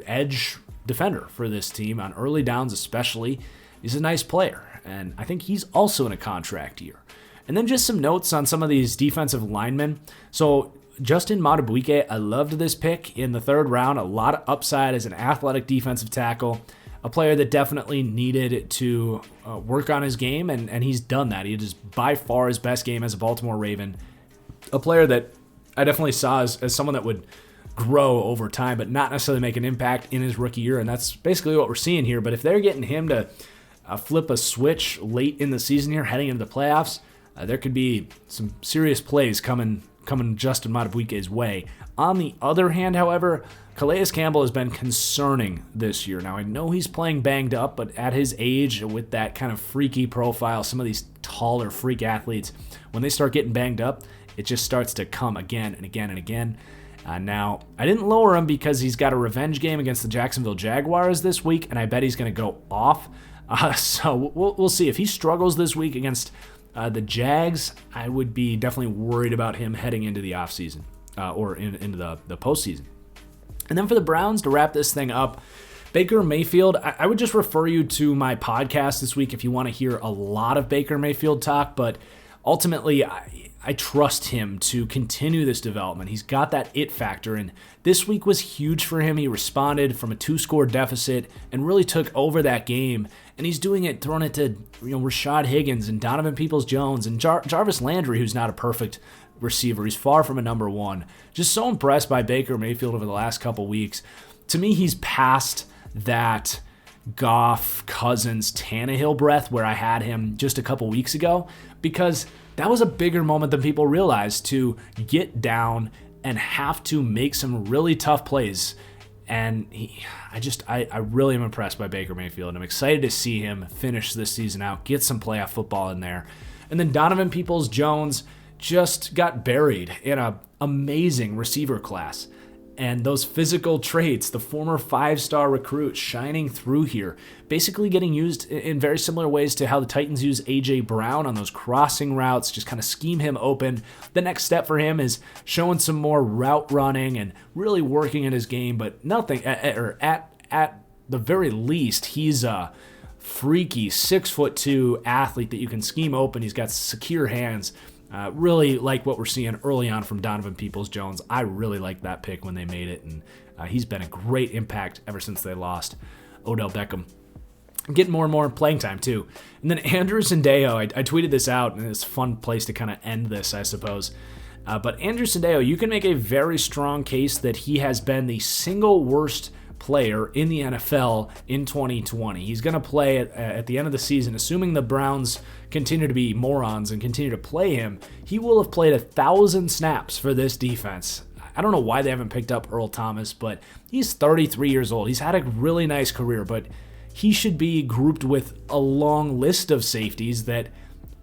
edge defender for this team on early downs especially. He's a nice player, and I think he's also in a contract year. And then just some notes on some of these defensive linemen. So Justin Madubuike, I loved this pick in the 3rd round. A lot of upside as an athletic defensive tackle. A player that definitely needed to work on his game, and he's done that. He is by far his best game as a Baltimore Raven. A player that I definitely saw as someone that would grow over time, but not necessarily make an impact in his rookie year, and that's basically what we're seeing here. But if they're getting him to flip a switch late in the season here, heading into the playoffs, there could be some serious plays coming coming Justin Madubuike's way. On the other hand, however, Calais Campbell has been concerning this year. Now, I know he's playing banged up, but at his age, with that kind of freaky profile, some of these taller freak athletes, when they start getting banged up, it just starts to come again and again and again. Now, I didn't lower him because he's got a revenge game against the Jacksonville Jaguars this week, and I bet he's going to go off. So we'll see. If he struggles this week against the Jags, I would be definitely worried about him heading into the offseason or into the postseason. And then for the Browns, to wrap this thing up, Baker Mayfield, I would just refer you to my podcast this week if you want to hear a lot of Baker Mayfield talk, but ultimately, I trust him to continue this development. He's got that it factor, and this week was huge for him. He responded from a 2-score deficit and really took over that game, and he's doing it, throwing it to Rashad Higgins and Donovan Peoples-Jones and Jarvis Landry, who's not a perfect receiver. He's far from a number one. Just so impressed by Baker Mayfield over the last couple weeks. To me, he's past that Goff, Cousins, Tannehill breath where I had him just a couple weeks ago, because that was a bigger moment than people realized, to get down and have to make some really tough plays. And I really am impressed by Baker Mayfield, and I'm excited to see him finish this season out, get some playoff football in there. And then Donovan Peoples-Jones just got buried in an amazing receiver class. And those physical traits, the former 5-star recruit shining through here, basically getting used in very similar ways to how the Titans use A.J. Brown on those crossing routes, just kind of scheme him open. The next step for him is showing some more route running and really working in his game, but nothing, at the very least, he's a freaky 6'2" athlete that you can scheme open. He's got secure hands. Really like what we're seeing early on from Donovan Peoples-Jones. I really liked that pick when they made it, and he's been a great impact ever since they lost Odell Beckham. Getting more and more playing time, too. And then Andrew Sendejo, I tweeted this out, and it's a fun place to kind of end this, I suppose. But Andrew Sendejo, you can make a very strong case that he has been the single worst player in the NFL in 2020. He's going to play at the end of the season, assuming the Browns continue to be morons and continue to play him. He will have played 1,000 snaps for this defense. I don't know why they haven't picked up Earl Thomas, but he's 33 years old. He's had a really nice career, but he should be grouped with a long list of safeties that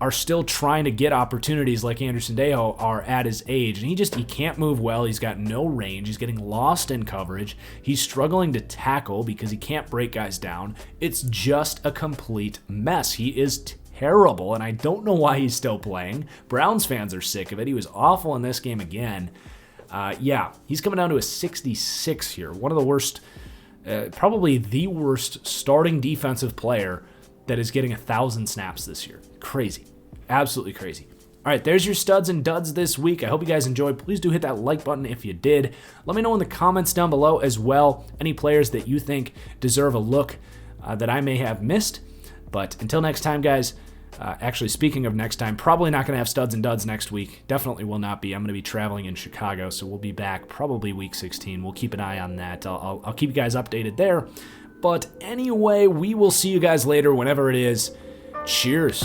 are still trying to get opportunities like Andrew Sendejo are at his age. And he can't move well. He's got no range. He's getting lost in coverage. He's struggling to tackle because he can't break guys down. It's just a complete mess. He is terrible, and I don't know why he's still playing. Browns fans are sick of it. He was awful in this game again. He's coming down to a 66 here. One of the worst, probably the worst starting defensive player that is getting 1,000 snaps this year. Crazy. Absolutely crazy. All right, there's your studs and duds this week. I hope you guys enjoyed. Please do hit that like button if you did. Let me know in the comments down below as well any players that you think deserve a look that I may have missed. But until next time, guys, actually, speaking of next time, probably not going to have studs and duds next week. Definitely will not be. I'm going to be traveling in Chicago, so we'll be back probably week 16. We'll keep an eye on that. I'll keep you guys updated there. But anyway, we will see you guys later whenever it is. Cheers.